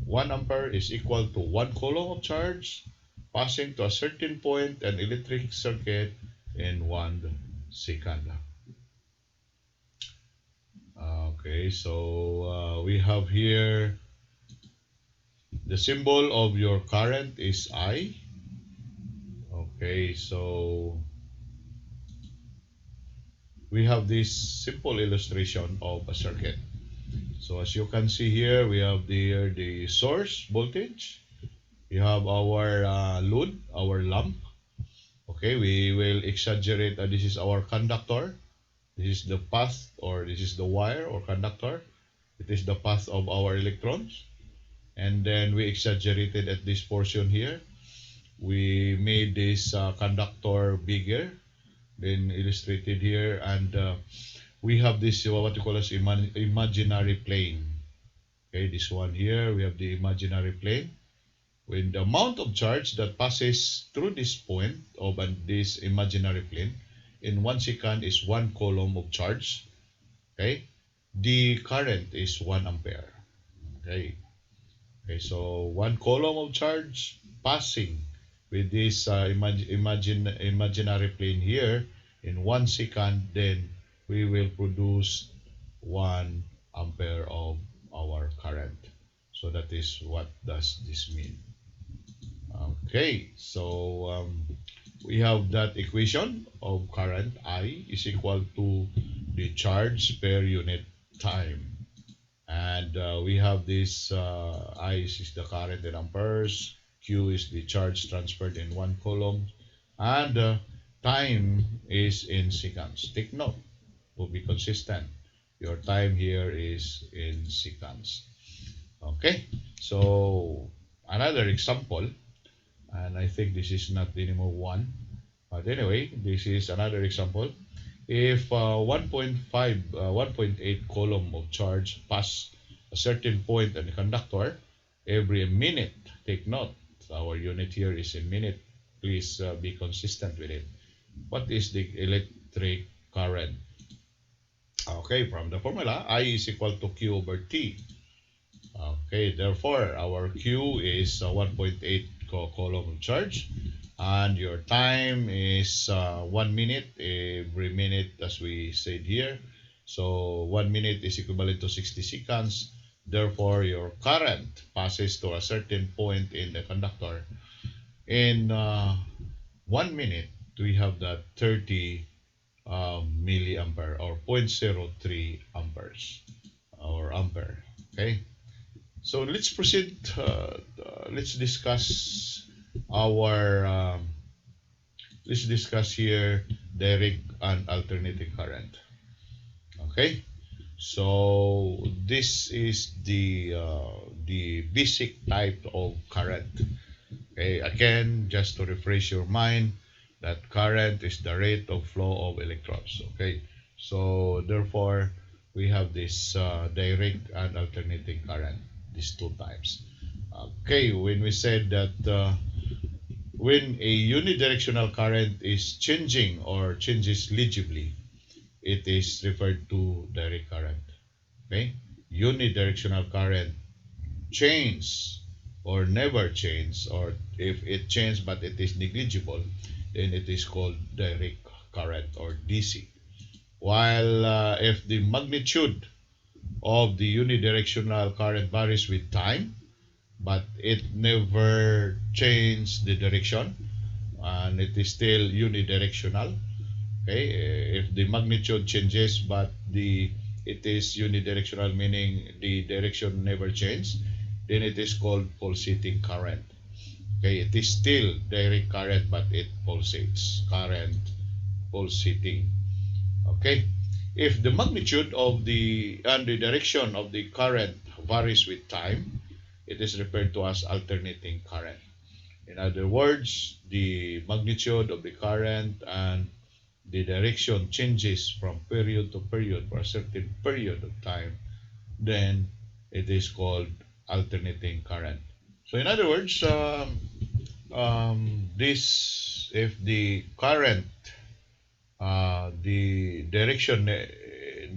1 ampere is equal to 1 coulomb of charge passing to a certain point in electric circuit in 1 second. Okay, so we have here the symbol of your current is I. Okay, so we have this simple illustration of a circuit. So as you can see here, we have the source voltage. We have our load, our lamp. Okay, we will exaggerate. This is our conductor. This is the path, or this is the wire or conductor. It is the path of our electrons. And then we exaggerated at this portion here. We made this conductor bigger, then illustrated here, and we have this what you call as imaginary plane. Okay, this one here, we have the imaginary plane. With the amount of charge that passes through this point of this imaginary plane in 1 second is 1 coulomb of charge. Okay, the current is 1 ampere. Okay, okay, so 1 coulomb of charge passing with this imaginary plane here in 1 second, then we will produce 1 ampere of our current. So that is what does this mean. Okay, so we have that equation of current I is equal to the charge per unit time. And we have this I is the current in amperes, Q is the charge transferred in 1 coulomb, and time is in seconds. Take note, will be consistent. Your time here is in seconds. Okay, so another example, and I think this is not anymore one, but anyway, this is another example. If 1.8 coulomb of charge pass a certain point on the conductor every minute, take note, our unit here is in minute, please be consistent with it. What is the electric current? Okay, from the formula, I is equal to Q over T. Okay, therefore, our Q is 1.8 coulomb of charge, and your time is 1 minute every minute, as we said here. So 1 minute is equivalent to 60 seconds. Therefore, your current passes to a certain point in the conductor. In 1 minute, we have that 30 milliampere or 0.03 amperes or ampere. Okay. So let's proceed. Let's discuss our. Let's discuss here direct and alternating current. Okay. So this is the basic type of current. Okay. Again, just to refresh your mind, that current is the rate of flow of electrons. Okay. So therefore, we have this direct and alternating current. These two types. Okay, when we said that when a unidirectional current is changing or changes legibly, it is referred to direct current. Okay, unidirectional current change or never change, or if it changes but it is negligible, then it is called direct current or DC. While if the magnitude of the unidirectional current varies with time, but it never changed the direction, and it is still unidirectional. Okay, if the magnitude changes but it is unidirectional, meaning the direction never changed, then it is called pulsating current. Okay, it is still direct current but it pulsates. Current pulsating. Okay, if the magnitude of the and the direction of the current varies with time, it is referred to as alternating current. In other words, the magnitude of the current and the direction changes from period to period for a certain period of time, then it is called alternating current. So in other words, this if the current the direction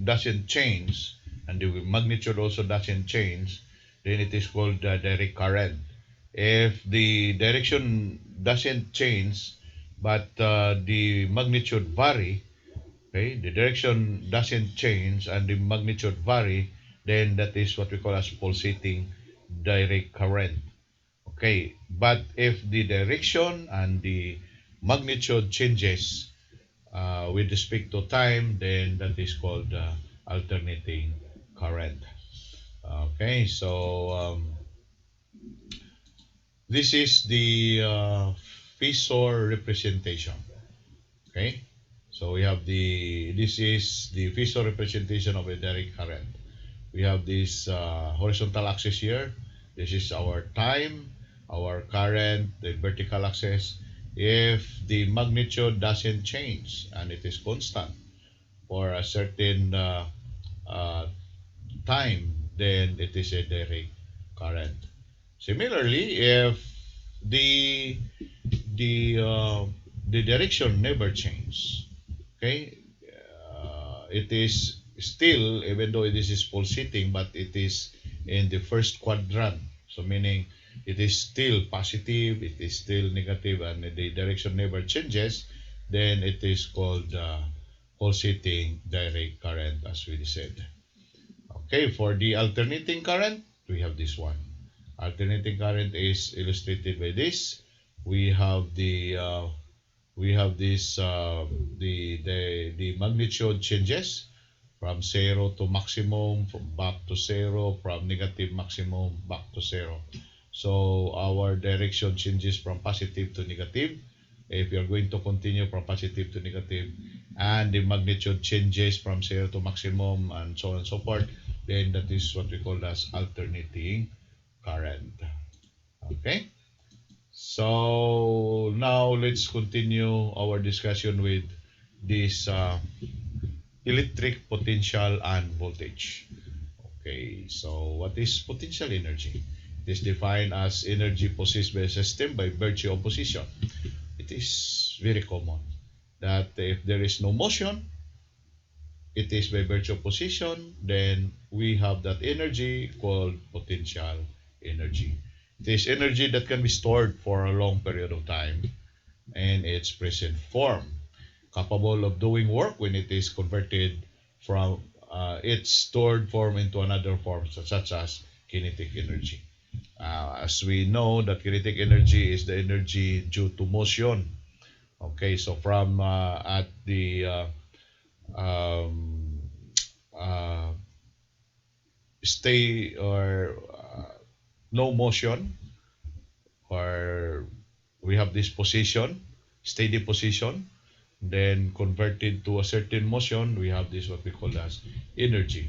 doesn't change and the magnitude also doesn't change, then it is called direct current. If the direction doesn't change, but the magnitude vary. Okay, the direction doesn't change and the magnitude vary, then that is what we call as pulsating direct current. Okay, but if the direction and the magnitude changes with respect to time, then that is called alternating current. Okay, so this is the phasor representation. Okay, so we have this is the phasor representation of a direct current. We have this horizontal axis here. This is our time, our current, the vertical axis. If the magnitude doesn't change and it is constant for a certain uh, time, then it is a direct current. Similarly, if the the uh, the direction never changes, okay, it is still, even though this is pulsating, but it is in the first quadrant. So meaning it is still positive, it is still negative, and the direction never changes. Then it is called pulsating direct current, as we said. Okay, for the alternating current, we have this one. Alternating current is illustrated by this. We have the we have this the magnitude changes from zero to maximum, from back to zero, from negative maximum back to zero. So our direction changes from positive to negative. If you're going to continue from positive to negative, and the magnitude changes from zero to maximum, and so on and so forth, then that is what we call as alternating current. Okay. So now let's continue our discussion with this electric potential and voltage. Okay, so what is potential energy? It is defined as energy possessed by a system by virtue of position. It is very common that if there is no motion, it is by virtue of position, then we have that energy called potential energy. It is energy that can be stored for a long period of time in its present form, capable of doing work when it is converted from its stored form into another form, such as kinetic energy. As we know, that kinetic energy is the energy due to motion. Okay, so from at the um, uh, stay or no motion, or we have this position, steady position, then converted to a certain motion, we have this what we call as energy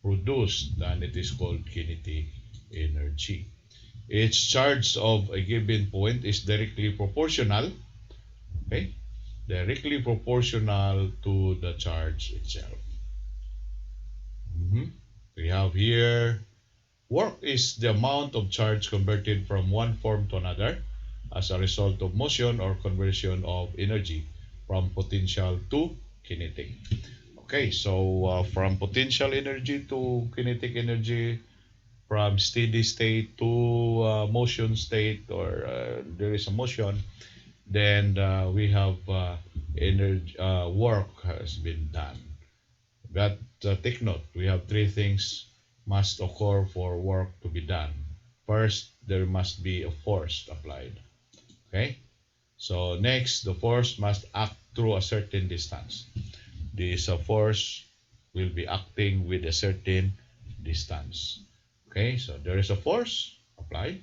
produced, and it is called kinetic energy. Its charge of a given point is directly proportional, okay, directly proportional to the charge itself. Mhm. We have here work is the amount of charge converted from one form to another as a result of motion or conversion of energy from potential to kinetic. Okay, so from potential energy to kinetic energy, from steady state to motion state, or there is a motion, then we have energy work has been done. But take note, we have three things must occur for work to be done. First, there must be a force applied. Okay? So next, the force must act through a certain distance. This force will be acting with a certain distance. Okay, so there is a force applied,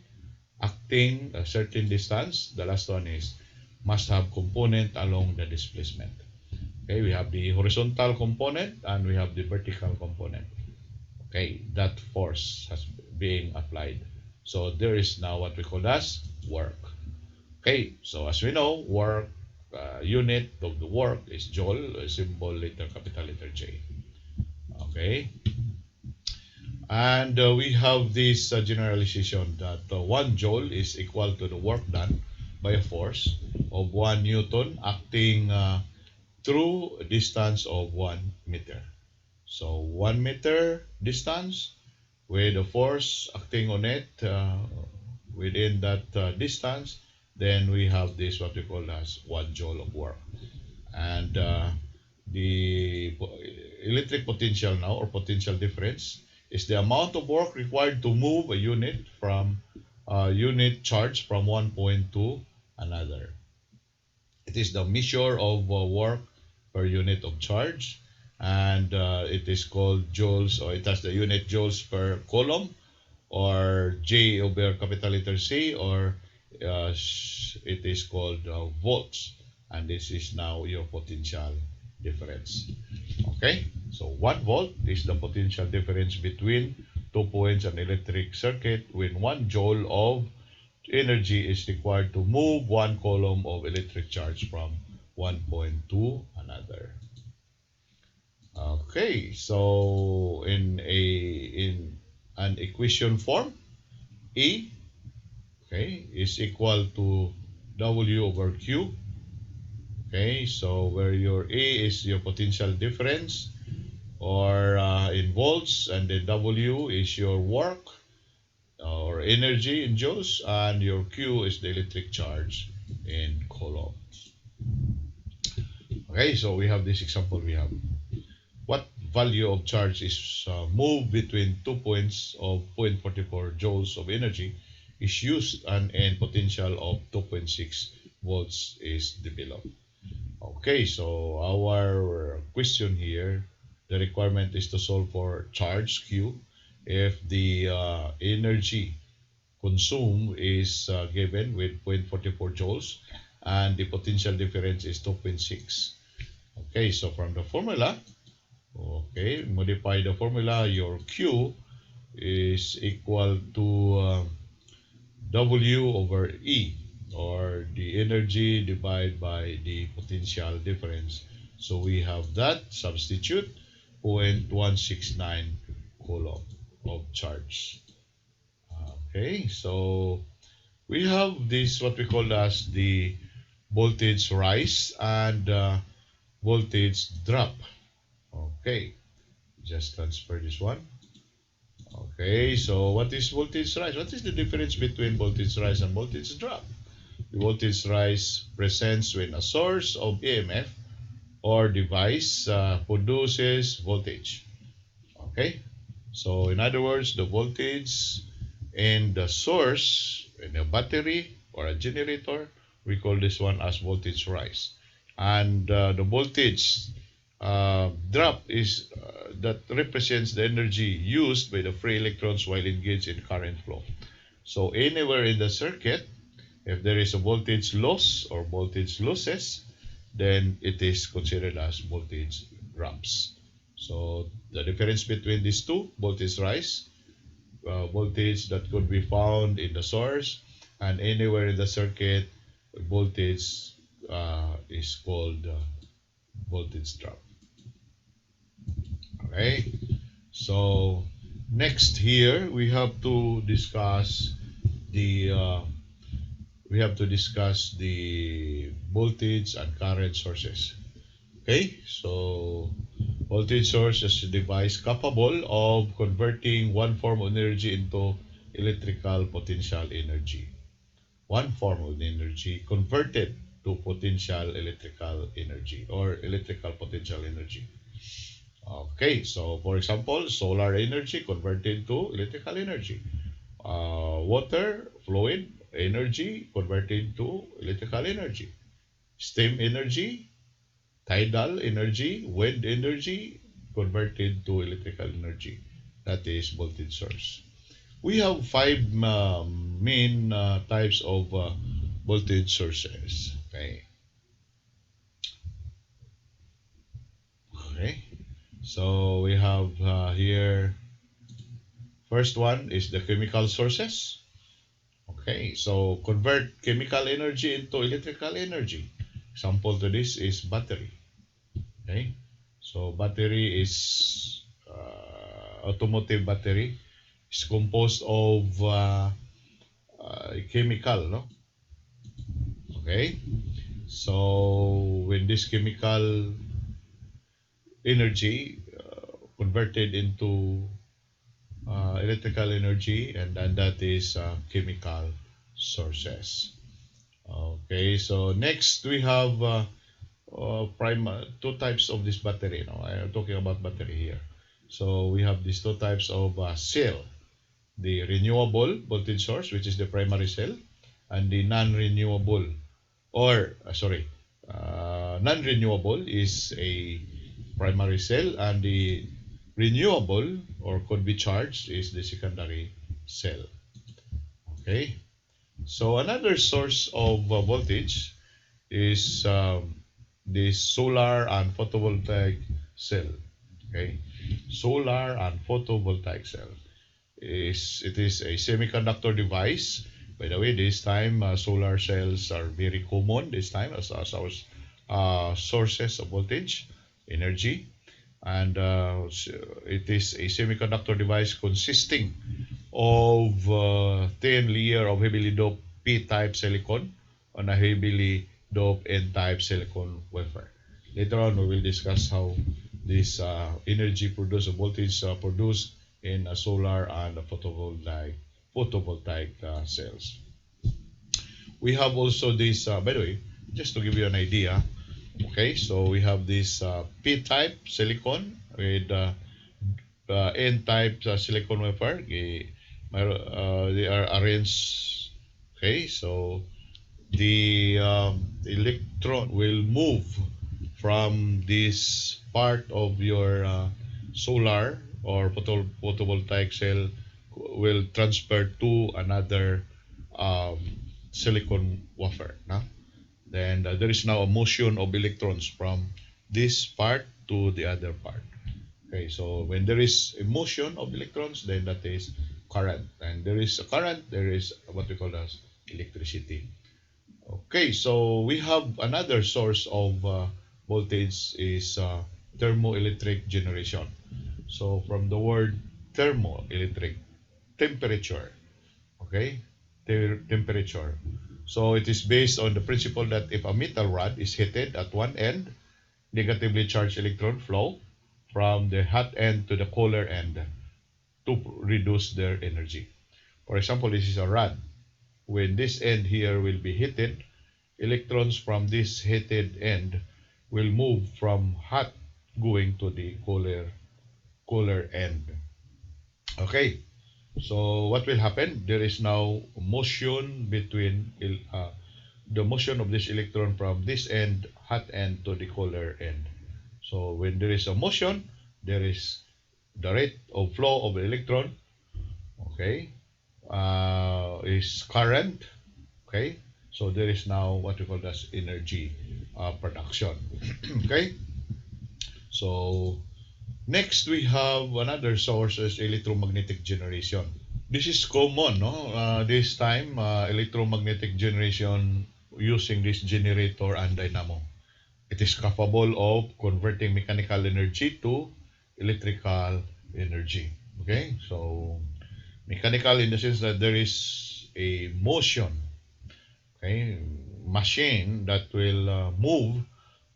acting a certain distance. The last one is must have component along the displacement. Okay, we have the horizontal component and we have the vertical component. Okay, that force has being applied. So there is now what we call as work. Okay, so as we know, work unit of the work is joule, a symbol letter capital letter J. Okay, and we have this generalization that 1 joule is equal to the work done by a force of 1 Newton acting through a distance of 1 meter. So 1 meter distance with a force acting on it within that distance, then we have this what we call as 1 joule of work. And the electric potential now, or potential difference, is the amount of work required to move a unit from unit charge from one point to another. It is the measure of work per unit of charge, and it is called joules, or it has the unit joules per coulomb, or J over capital letter C, or it is called volts, and this is now your potential difference. Okay, so 1 volt is the potential difference between 2 points in electric circuit when 1 joule of energy is required to move 1 coulomb of electric charge from one point to another. Okay, so in an equation form, E, okay, is equal to W over Q. Okay, so where your E is your potential difference, or in volts, and then W is your work or energy in joules, and your Q is the electric charge in coulombs. Okay, so we have this example. We have what value of charge is moved between 2 points of 0.44 joules of energy is used, and potential of 2.6 volts is developed. Okay, so our question here, the requirement is to solve for charge Q if the energy consumed is given with 0.44 joules, and the potential difference is 2.6. Okay, so from the formula, okay, modify the formula, your Q is equal to W over E, or the energy divided by the potential difference. So we have that, substitute 0.169 coulomb of charge. Okay, so we have this what we call as the voltage rise and voltage drop. Okay, just transfer this one. Okay, so what is voltage rise? What is the difference between voltage rise and voltage drop? The voltage rise presents when a source of EMF or device produces voltage. Okay, so in other words, the voltage in the source in a battery or a generator, we call this one as voltage rise, and the voltage drop is that represents the energy used by the free electrons while engaged in current flow. So anywhere in the circuit, if there is a voltage loss or voltage losses, then it is considered as voltage drops. So the difference between these two, voltage rise, voltage that could be found in the source, and anywhere in the circuit, voltage is called voltage drop. Okay, so next here the we have to discuss the voltage and current sources. Okay, so voltage source is a device capable of converting one form of energy into electrical potential energy. One form of energy converted to potential electrical energy or electrical potential energy. Okay, so for example, solar energy converted to electrical energy. Water fluid energy converted to electrical energy. Steam energy, tidal energy, wind energy converted to electrical energy. That is voltage source. We have five main types of voltage sources. Okay. Okay. So we have here, first one is the chemical sources. Okay, so convert chemical energy into electrical energy. Example to this is battery. Okay, so battery is automotive battery is composed of chemical, no? Okay, so when this chemical energy converted into electrical energy, and then that is chemical sources. Okay, so next we have two types of this battery. Now I am talking about battery here. So we have these two types of cell: the renewable voltage source, which is the primary cell, and the non-renewable, or non-renewable is a primary cell, and the renewable or could be charged is the secondary cell. Okay, so another source of voltage is the solar and photovoltaic cell. Okay, solar and photovoltaic cell is a semiconductor device. By the way, this time solar cells are very common this time as our sources of voltage, energy, and it is a semiconductor device consisting of thin layer of heavily doped p-type silicon on a heavily doped n-type silicon wafer. Later on, we will discuss how this energy produced, voltage produced in a solar and a photovoltaic cells. We have also this, by the way, just to give you an idea. Okay, so we have this p-type silicon with n-type silicon wafer. They are arranged. Okay, so the electron will move from this part of your solar or photovoltaic cell, will transfer to another um, silicon wafer. No? Then there is now a motion of electrons from this part to the other part. Okay, so when there is a motion of electrons, then that is current. And there is a current, there is what we call as electricity. Okay, so we have another source of voltage is thermoelectric generation. So from the word thermoelectric, temperature, okay, temperature. So it is based on the principle that if a metal rod is heated at one end, negatively charged electron flow from the hot end to the colder end to reduce their energy. For example, this is a rod. When this end here will be heated, electrons from this heated end will move from hot going to the cooler end. Okay, so what will happen? There is now motion between the motion of this electron from this end, hot end, to the colder end. So when there is a motion, there is the rate of flow of the electron. Okay, is current. Okay, so there is now what we call as energy production. Okay, so next we have another source is electromagnetic generation. This is common, no? This time electromagnetic generation using this generator and dynamo. It is capable of converting mechanical energy to electrical energy. Okay, so mechanical in the sense that there is a motion, okay, machine that will move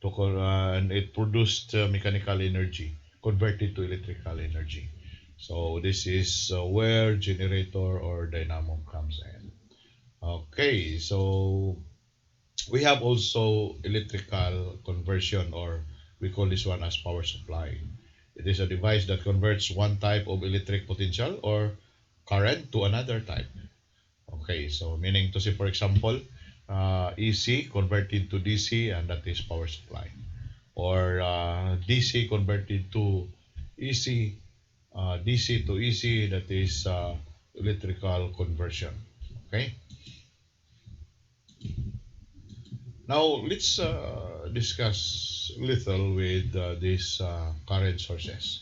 to and it produced mechanical energy converted to electrical energy. So this is where generator or dynamo comes in. Okay, so we have also electrical conversion, or we call this one as power supply. It is a device that converts one type of electric potential or current to another type. Okay, so meaning to say, for example, AC converted to DC, and that is power supply. Or DC converted to EC, DC to EC, that is electrical conversion. Okay, now let's discuss little with these current sources.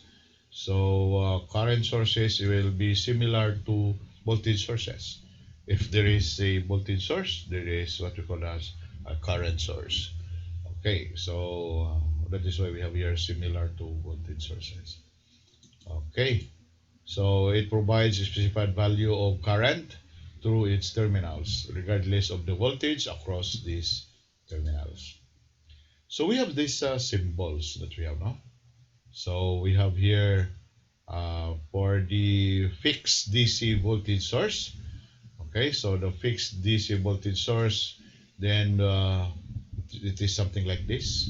So current sources will be similar to voltage sources. If there is a voltage source, there is what we call as a current source. Okay, so that is why we have here similar to voltage sources. Okay, so it provides a specified value of current through its terminals, regardless of the voltage across these terminals. So we have these symbols that we have now. So we have here for the fixed DC voltage source. Okay, so the fixed DC voltage source then it is something like this.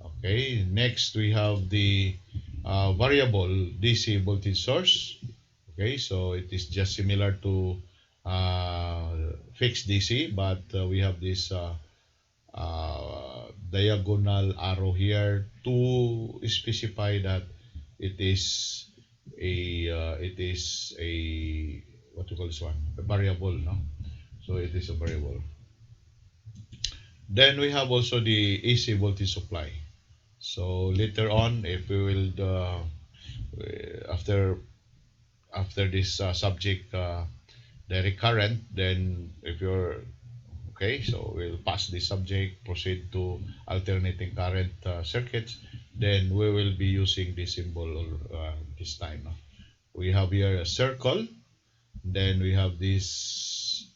Okay, next we have the variable DC voltage source. Okay, so it is just similar to fixed DC, but we have this diagonal arrow here to specify that it is a what you call this one, a variable, no? So it is a variable. Then we have also the AC voltage supply. So later on, if we will after this subject direct current, then if you're okay, so we'll pass this subject, proceed to alternating current circuits, then we will be using this symbol this time. We have here a circle, then we have this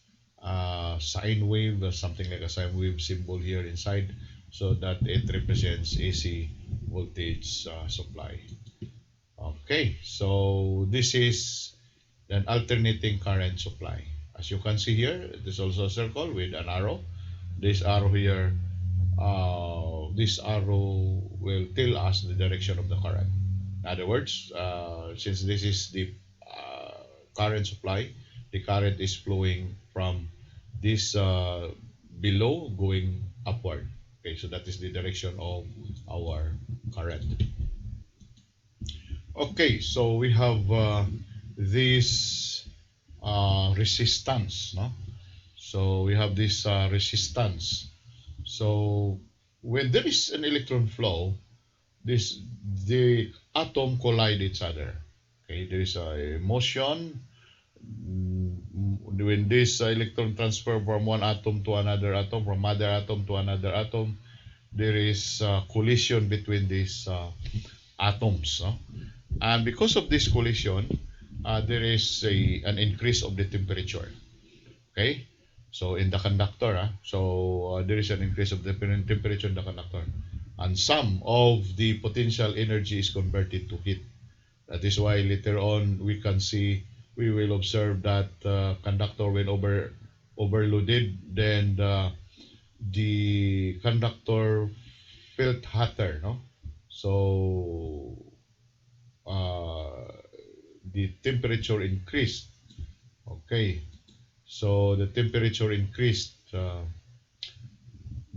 sine wave, something like a sine wave symbol here inside, so that it represents AC voltage supply. Okay, so this is an alternating current supply. As you can see here, there's also a circle with an arrow. This arrow here, this arrow will tell us the direction of the current. In other words, since this is the current supply, the current is flowing from this below going upward. Okay, so that is the direction of our current. Okay, so we have this resistance, no? So we have this resistance. So when there is an electron flow, this the atom collide each other. Okay, there is a motion. When this electron transfer from one atom to another atom, from other atom to another atom, there is collision between these atoms. No? And because of this collision, there is an increase of the temperature. Okay, so in the conductor, there is an increase of the temperature in the conductor, and some of the potential energy is converted to heat. That is why later on we will observe that conductor when overloaded, then the conductor felt hotter, no? So uh, the temperature increased. Okay, so the temperature increased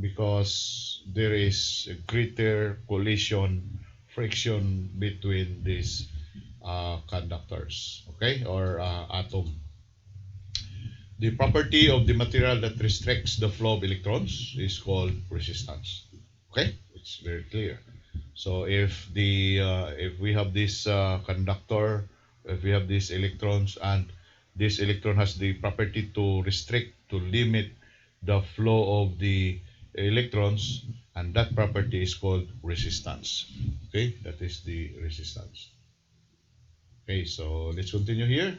because there is a greater collision friction between these conductors, okay, or atom. The property of the material that restricts the flow of electrons is called resistance. Okay, it's very clear. So if we have this conductor, if we have these electrons, and this electron has the property to restrict, to limit the flow of the electrons, and that property is called resistance. Okay, that is the resistance. Okay, so let's continue here.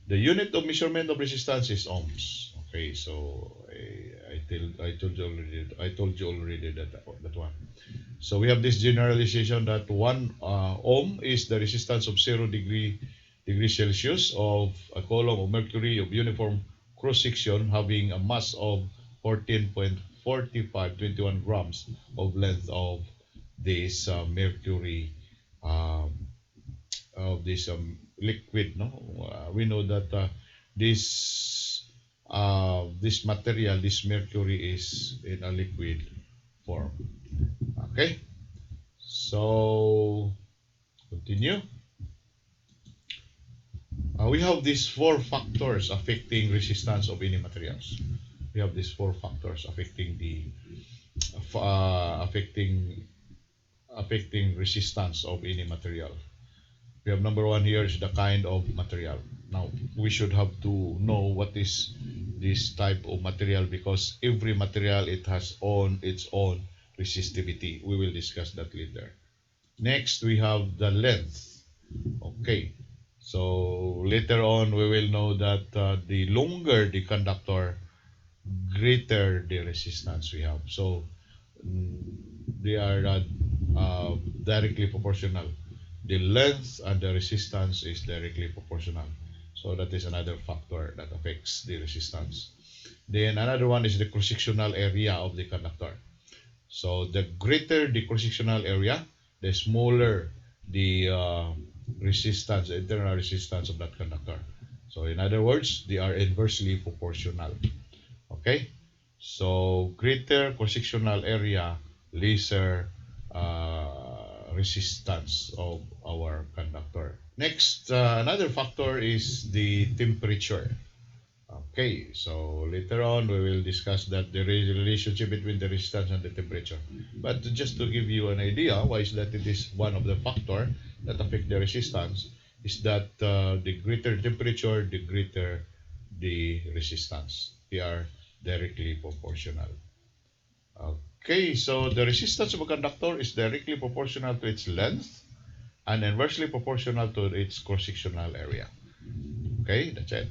The unit of measurement of resistance is ohms. Okay, so I told you already that one. So we have this generalization that 1 ohm is the resistance of 0 degree Celsius of a column of mercury of uniform cross section having a mass of 14.4521 grams of length of this mercury um, of this liquid. No, we know that this material, this mercury, is in a liquid form. Okay, so continue. We have these four factors affecting resistance of any materials. We have these four factors affecting the affecting resistance of any material. We have number one here is the kind of material. Now we should have to know what is this type of material, because every material, it has its own resistivity. We will discuss that later. Next we have the length. Okay, so later on we will know that the longer the conductor, greater the resistance we have. So they are directly proportional. The length and the resistance is directly proportional. So that is another factor that affects the resistance. Then another one is the cross-sectional area of the conductor. So the greater the cross-sectional area, the smaller the resistance, the internal resistance of that conductor. So in other words, they are inversely proportional. Okay, so greater cross-sectional area, lesser resistance of our conductor. Next, another factor is the temperature. Okay, so later on we will discuss that there is a relationship between the resistance and the temperature. But just to give you an idea, why is that it is one of the factor that affect the resistance, is that the greater temperature, the greater the resistance. They are directly proportional. Okay, so the resistance of a conductor is directly proportional to its length and inversely proportional to its cross-sectional area. Okay, that's it.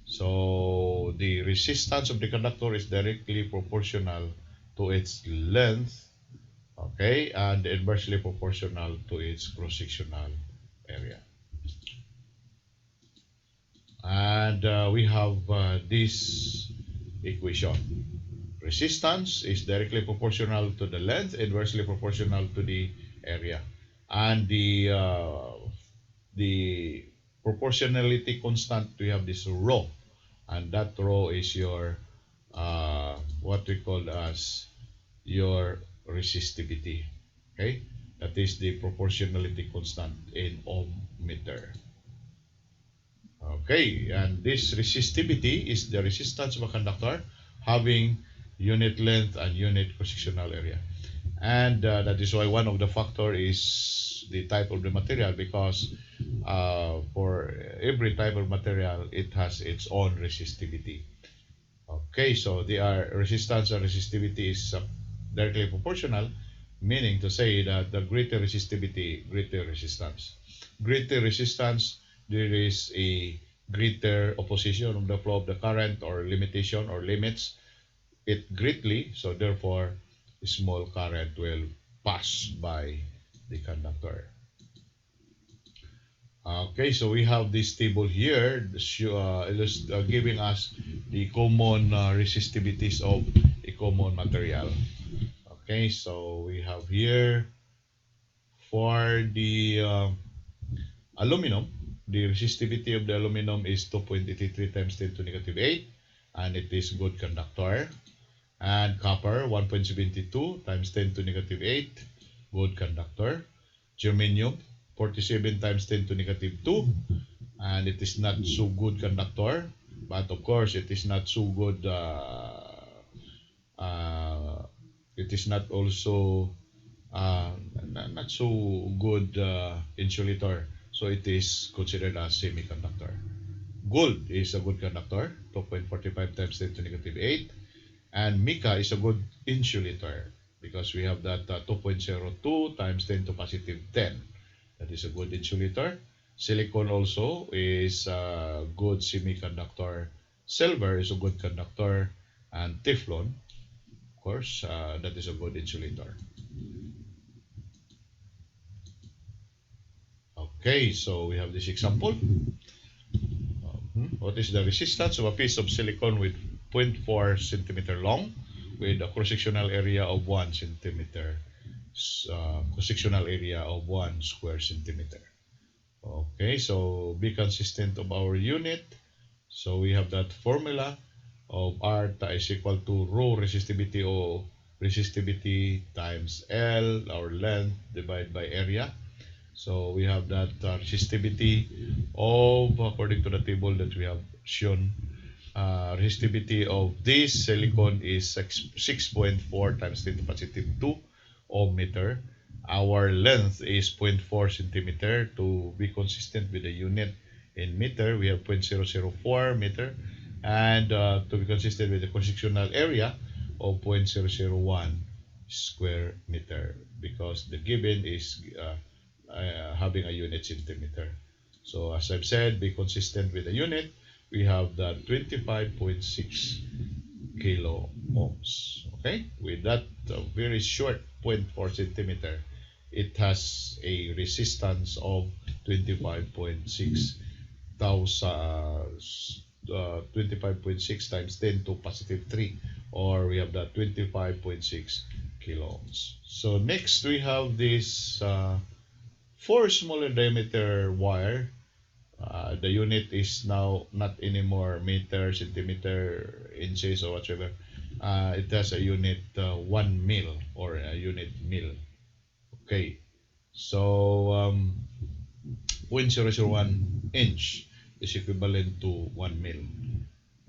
So the resistance of the conductor is directly proportional to its length, okay, and inversely proportional to its cross-sectional area. And we have this equation. Resistance is directly proportional to the length, inversely proportional to the area. And the proportionality constant, we have this rho, and that rho is your what we call as your resistivity. Okay, that is the proportionality constant in ohm meter. Okay, and this resistivity is the resistance of a conductor having unit length and unit cross-sectional area. And that is why one of the factor is the type of the material, because for every type of material it has its own resistivity. Okay, so the resistance and resistivity is directly proportional, meaning to say that the greater resistivity, greater resistance. Greater resistance, there is a greater opposition of the flow of the current, or limitation or limits it greatly, so therefore small current will pass by the conductor. Okay, so we have this table here giving us the common resistivities of a common material. Okay, so we have here for the aluminum, the resistivity of the aluminum is 2.83 times 10 to negative 8, and it is good conductor. And copper, 1.72 times 10 to negative 8, good conductor. Germanium, 47 times 10 to negative 2, and it is not so good conductor, but of course it is not so good, it is not also not so good insulator, so it is considered as semiconductor. Gold is a good conductor, 2.45 times 10 to negative 8, and mica is a good insulator because we have that 2.02 times 10 to positive 10. That is a good insulator. Silicon also is a good semiconductor. Silver is a good conductor. And Teflon, of course, that is a good insulator. Okay, so we have this example. What is the resistance of a piece of silicon with 0.4 centimeter long with a cross-sectional area of 1 centimeter, cross-sectional area of 1 square centimeter. Okay, so be consistent of our unit. So we have that formula of R is equal to rho resistivity or resistivity times L, our length, divided by area. So we have that resistivity of, according to the table that we have shown, resistivity of this silicon is 6.4 times 10 to the positive 2 ohm meter. Our length is 0.4 centimeter. To be consistent with the unit in meter, we have 0.004 meter. And to be consistent with the cross-sectional area of 0.001 square meter, because the given is having a unit centimeter. So as I've said, be consistent with the unit. We have that 25.6 kilo ohms. Okay, with that very short 0.4 centimeter, it has a resistance of 25.6 25.6 times 10 to positive 3, or we have that 25.6 kilo ohms. So next we have this 4 smaller diameter wire. The unit is now not anymore meter, centimeter, inches, or whatever. It has a unit 1 mil, or a unit mil. Okay, so 0.001 inch is equivalent to 1 mil.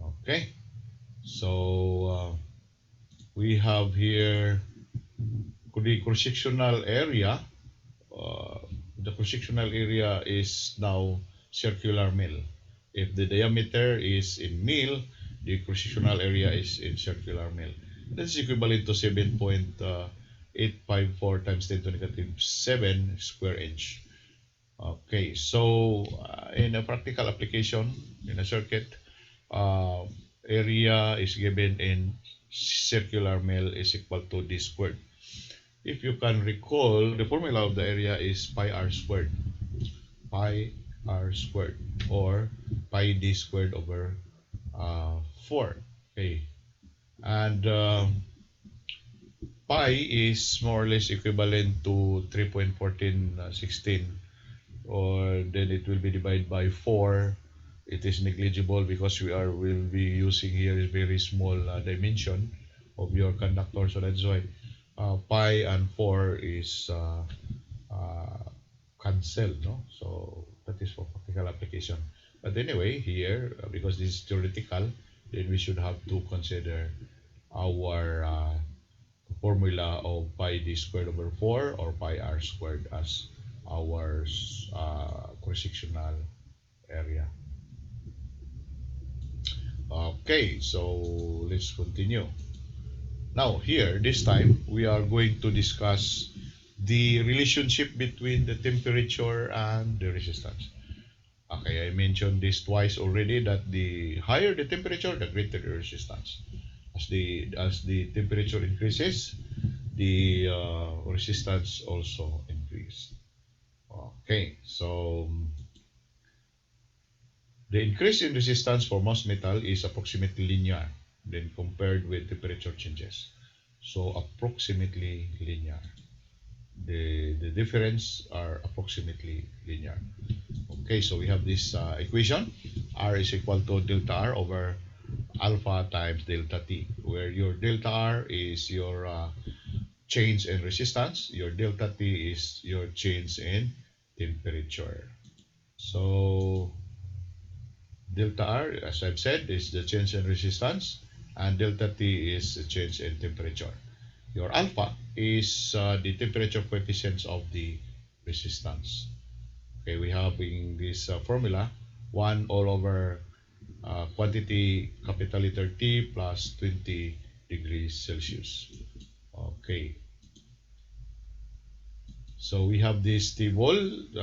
Okay, so we have here the cross-sectional area. uh, the cross-sectional area is now circular mil. If the diameter is in mil, the cross-sectional area is in circular mil. That's equivalent to 7.854 times 10 to negative 7 square inch. Okay, so in a practical application, in a circuit, uh, area is given in circular mil is equal to d squared. If you can recall, the formula of the area is pi r squared, or pi d squared over 4. Okay, and pi is more or less equivalent to 3.1416, or then it will be divided by 4. It is negligible because will be using here a very small dimension of your conductor, so that's why pi and 4 is uh, cancelled, no? So that is for practical application. But anyway, here, because this is theoretical, then we should have to consider our formula of pi d squared over 4 or pi r squared as our cross-sectional area. Okay, so let's continue. Now here, this time, we are going to discuss the relationship between the temperature and the resistance. Okay, I mentioned this twice already, that the higher the temperature, the greater the resistance. As the temperature increases, the resistance also increases. Okay, so the increase in resistance for most metal is approximately linear then compared with temperature changes. So approximately linear. The difference are approximately linear. Okay, so we have this equation. R is equal to delta R over alpha times delta T, where your delta R is your change in resistance, your delta T is your change in temperature. So delta R, as I've said, is the change in resistance, and delta T is the change in temperature. Your alpha is the temperature coefficients of the resistance. Okay, we have in this formula 1 all over quantity capital letter T plus 20 degrees Celsius. Okay, so we have this table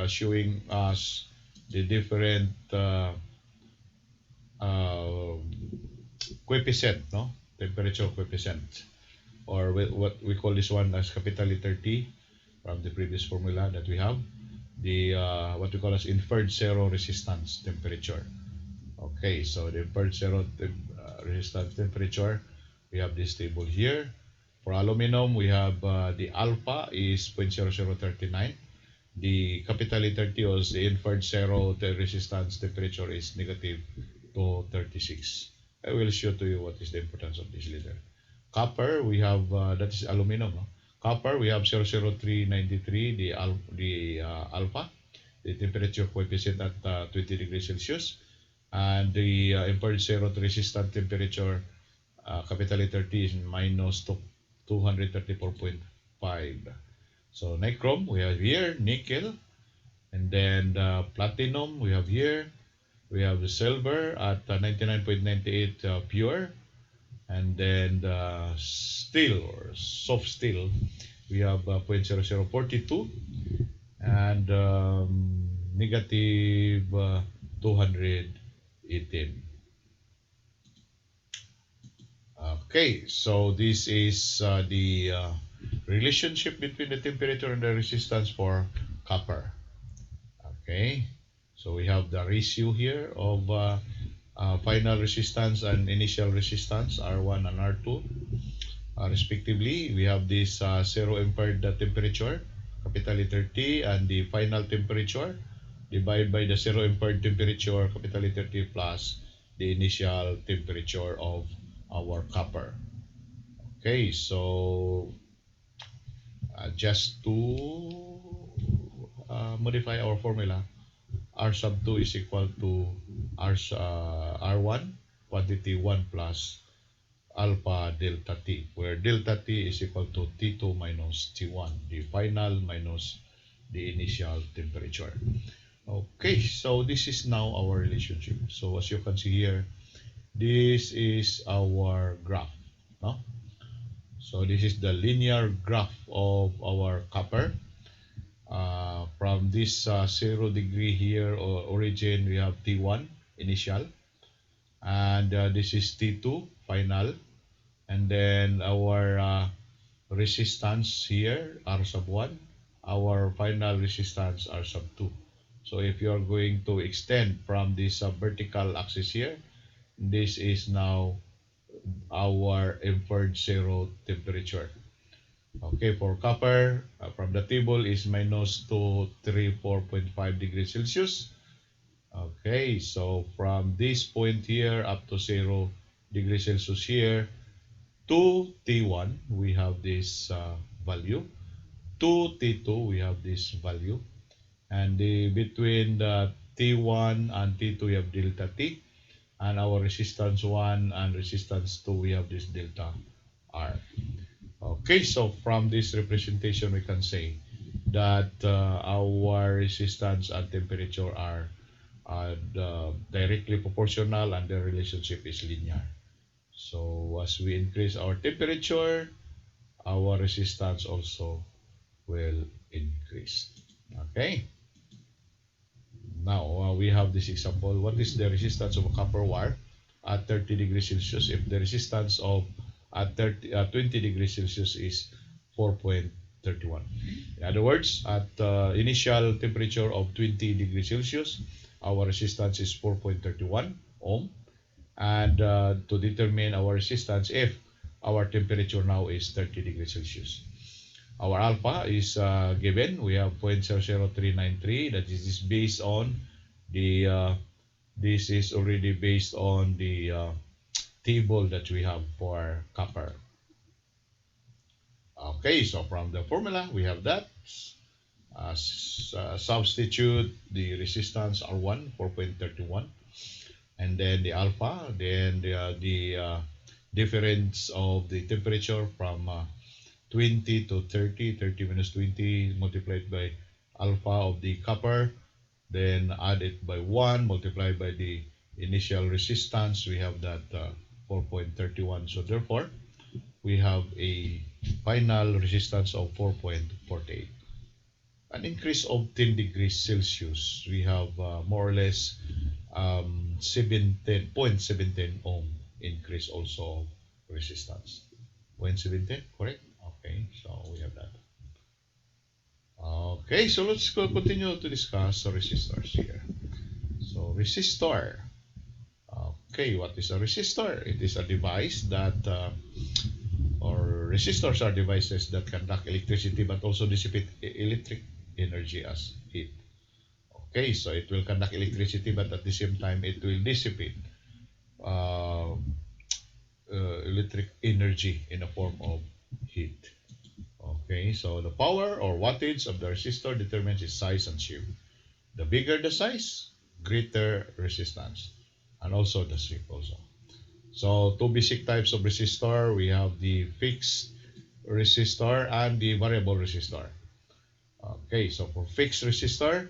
showing us the different uh, coefficient, no? Temperature coefficient, or what we call this one as capital letter T from the previous formula that we have. The what we call as inferred zero resistance temperature. Okay, so the inferred zero resistance temperature, we have this table here. For aluminum, we have the alpha is 0.0039. The capital letter T, or the inferred zero resistance temperature, is negative 236. I will show to you what is the importance of this later. Copper, we have that is aluminum. No? Copper, we have 00393, the alpha, the temperature coefficient at 20 degrees Celsius, and the inferred zero resistant temperature, capital letter T, is minus 234.5. So nichrome, we have here nickel, and then platinum, we have here. We have the silver at 99.98 pure, and then the steel or soft steel, we have 0.0042, and negative 218. Okay, so this is the relationship between the temperature and the resistance for copper. Okay, so we have the ratio here of final resistance and initial resistance R1 and R2 respectively. We have this zero impaired temperature, capital letter T, and the final temperature divided by the zero impaired temperature, capital letter T, plus the initial temperature of our copper. Okay, so just to modify our formula, R sub 2 is equal to R1, quantity 1 plus alpha delta T, where delta T is equal to T2 minus T1, the final minus the initial temperature. Okay, so this is now our relationship. So as you can see here, this is our graph. No? So this is the linear graph of our copper. From this 0 degree here or origin, we have T1 initial, and this is T2 final, and then our resistance here R sub 1, our final resistance R sub 2. So if you are going to extend from this vertical axis here, this is now our inferred zero temperature. Okay, for copper, from the table is minus 234.5 degrees Celsius. Okay, so from this point here up to 0 degrees Celsius here, to T1, we have this value. To T2, we have this value. And between the T1 and T2, we have delta T. And our resistance 1 and resistance 2, we have this delta R. Okay, so from this representation, we can say that our resistance and temperature are directly proportional and the relationship is linear. So as we increase our temperature, our resistance also will increase. Okay. Now we have this example. What is the resistance of a copper wire at 30 degrees Celsius if the resistance of at 20 degrees Celsius is 4.31? In other words, at initial temperature of 20 degrees Celsius, our resistance is 4.31 ohm. And to determine our resistance if our temperature now is 30 degrees Celsius. Our alpha is given. We have 0.00393. That is based on the, this is already based on the table that we have for copper. Okay, so from the formula, we have that. Substitute the resistance R1, 4.31. And then the alpha, then the difference of the temperature from 20 to 30, 30 minus 20 multiplied by alpha of the copper, then add it by 1 multiplied by the initial resistance, we have that 4.31. So therefore, we have a final resistance of 4.48. An increase of 10 degrees Celsius, we have more or less 0.710 ohm increase also of resistance. 0.710, correct? Okay, so we have that. Okay, so let's continue to discuss resistors here. So resistor. Okay, what is a resistor? It is a device that, or resistors are devices that conduct electricity but also dissipate electric energy as heat. Okay, so it will conduct electricity but at the same time it will dissipate electric energy in the form of heat. Okay, so the power or wattage of the resistor determines its size and shape. The bigger the size, greater resistance, and also the shape also. So two basic types of resistor, we have the fixed resistor and the variable resistor. Okay, so for fixed resistor,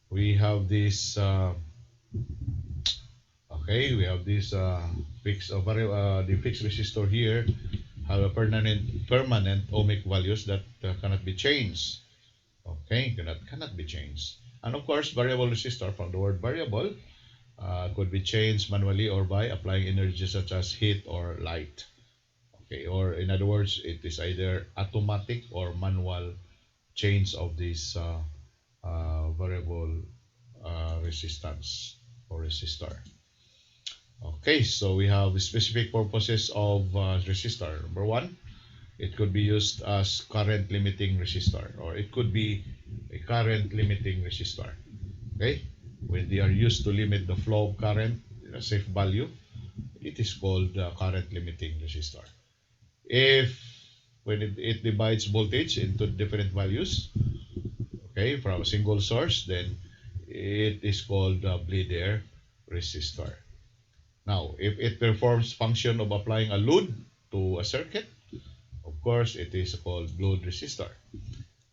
we have this okay, we have this fixed the fixed resistor here have a permanent ohmic values that cannot be changed. Okay, cannot be changed. And of course, variable resistor, from the word variable, could be changed manually or by applying energy such as heat or light. Okay, or in other words, it is either automatic or manual change of this variable resistance or resistor. Okay, so we have specific purposes of resistor. Number one, it could be used as current limiting resistor, or it could be a current limiting resistor. Okay, when they are used to limit the flow of current in a safe value, it is called current limiting resistor. If when it divides voltage into different values, okay, from a single source, then it is called bleed air resistor. Now, if it performs function of applying a load to a circuit, of course, it is called load resistor.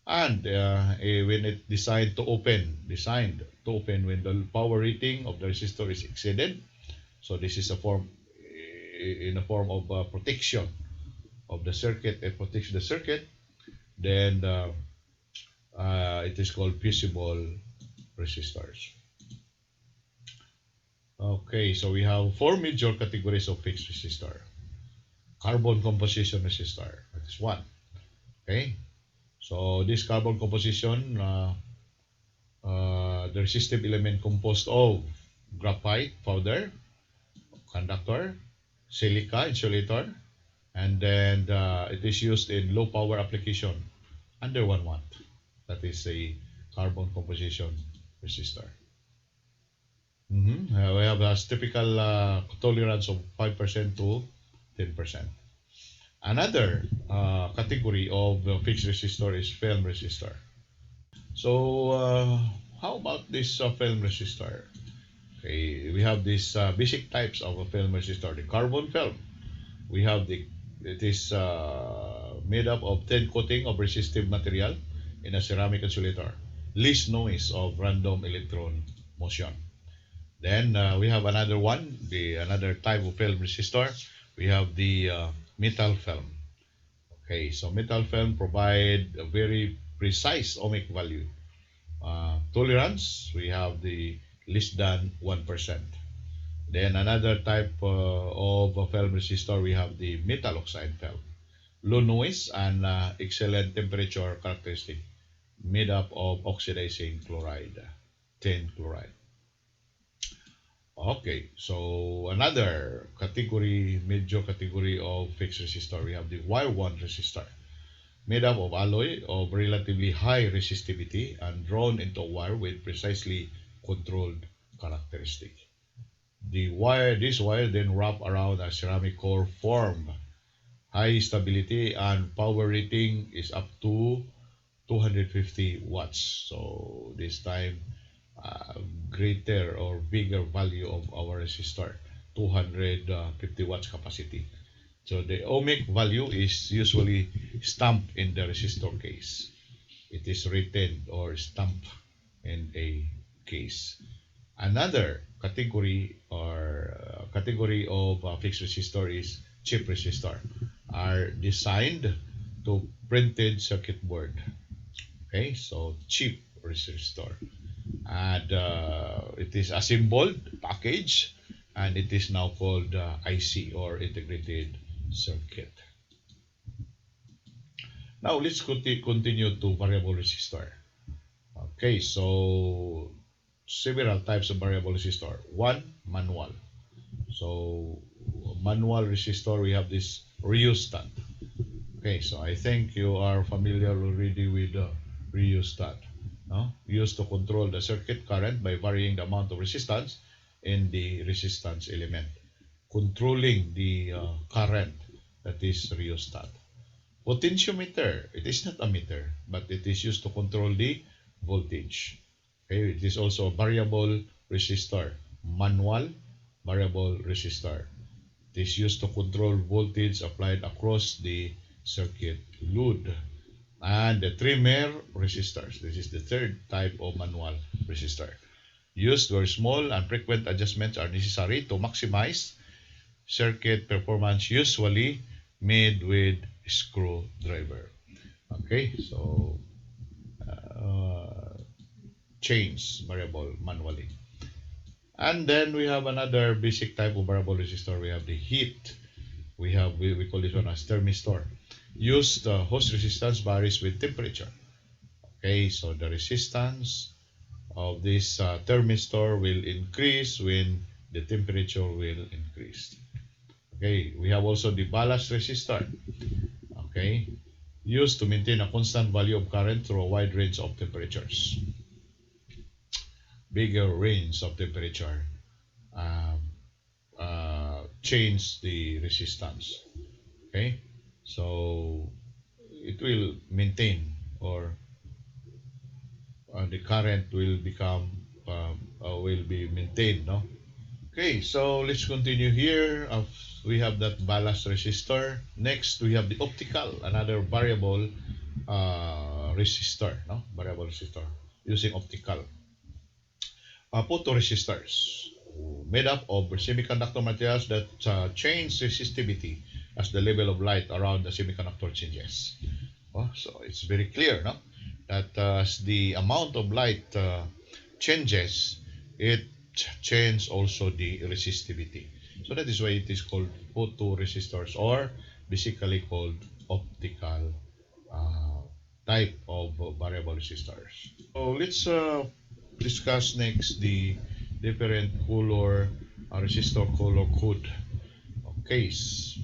And when it designed to open when the power rating of the resistor is exceeded. So this is a form in a form of protection of the circuit. It protects the circuit. Then it is called fusible resistors. Okay, so we have four major categories of fixed resistor. Carbon composition resistor, that is one. Okay, so this carbon composition, the resistive element composed of graphite powder, conductor, silica, insulator, and then it is used in low power application under 1 watt. That is a carbon composition resistor. We have a typical tolerance of 5% to 10%. Another category of fixed resistor is film resistor. So, how about this film resistor? Okay, we have these basic types of a film resistor. The carbon film. We have it is made up of thin coating of resistive material in a ceramic insulator. Least noise of random electron motion. Then we have another one, the another type of film resistor. We have the metal film. Okay, so metal film provide a very precise ohmic value. Tolerance, we have the less than 1%. Then another type of film resistor, we have the metal oxide film. Low noise and excellent temperature characteristic, made up of oxidizing chloride, tin chloride. Okay, so another category, major category of fixed resistor, we have the wire wound resistor, made up of alloy of relatively high resistivity and drawn into a wire with precisely controlled characteristic. This wire then wrap around a ceramic core form. High stability and power rating is up to 250 watts. So this time, greater or bigger value of our resistor, 250 watts capacity. So the ohmic value is usually stamped in the resistor case. It is written or stamped in a case. Another category of fixed resistor is chip resistor, are designed to printed circuit board. Okay, so chip resistor, and it is assembled package, and it is now called IC or integrated circuit. Now let's continue to variable resistor. Okay, so several types of variable resistor. One, manual. So manual resistor, we have this rheostat. Okay, so I think you are familiar already with the rheostat. No? Used to control the circuit current by varying the amount of resistance in the resistance element. Controlling the current, that is rheostat. Potentiometer, it is not a meter, but it is used to control the voltage. Okay, it is also a variable resistor, manual variable resistor. It is used to control voltage applied across the circuit load. And the trimmer resistors, this is the third type of manual resistor. Used where small and frequent adjustments are necessary to maximize circuit performance, usually made with screwdriver. Okay, so change variable manually. And then we have another basic type of variable resistor. We have the heat. We call this one as thermistor. Used host resistance varies with temperature. Okay, so the resistance of this thermistor will increase when the temperature will increase. Okay, we have also the ballast resistor. Okay, used to maintain a constant value of current through a wide range of temperatures. Bigger range of temperature um, change the resistance. Okay, so it will maintain, or the current will become will be maintained, no? Okay, so let's continue here. We have that ballast resistor. Next, we have the optical, another variable resistor, no? Variable resistor using optical. Photoresistors, made up of semiconductor materials that change resistivity as the level of light around the semiconductor changes. Oh, so it's very clear, no? That as the amount of light changes, it changes also the resistivity. So that is why it is called photoresistors, or basically called optical uh, type of variable resistors. So let's discuss next the different color resistor color code. Okay,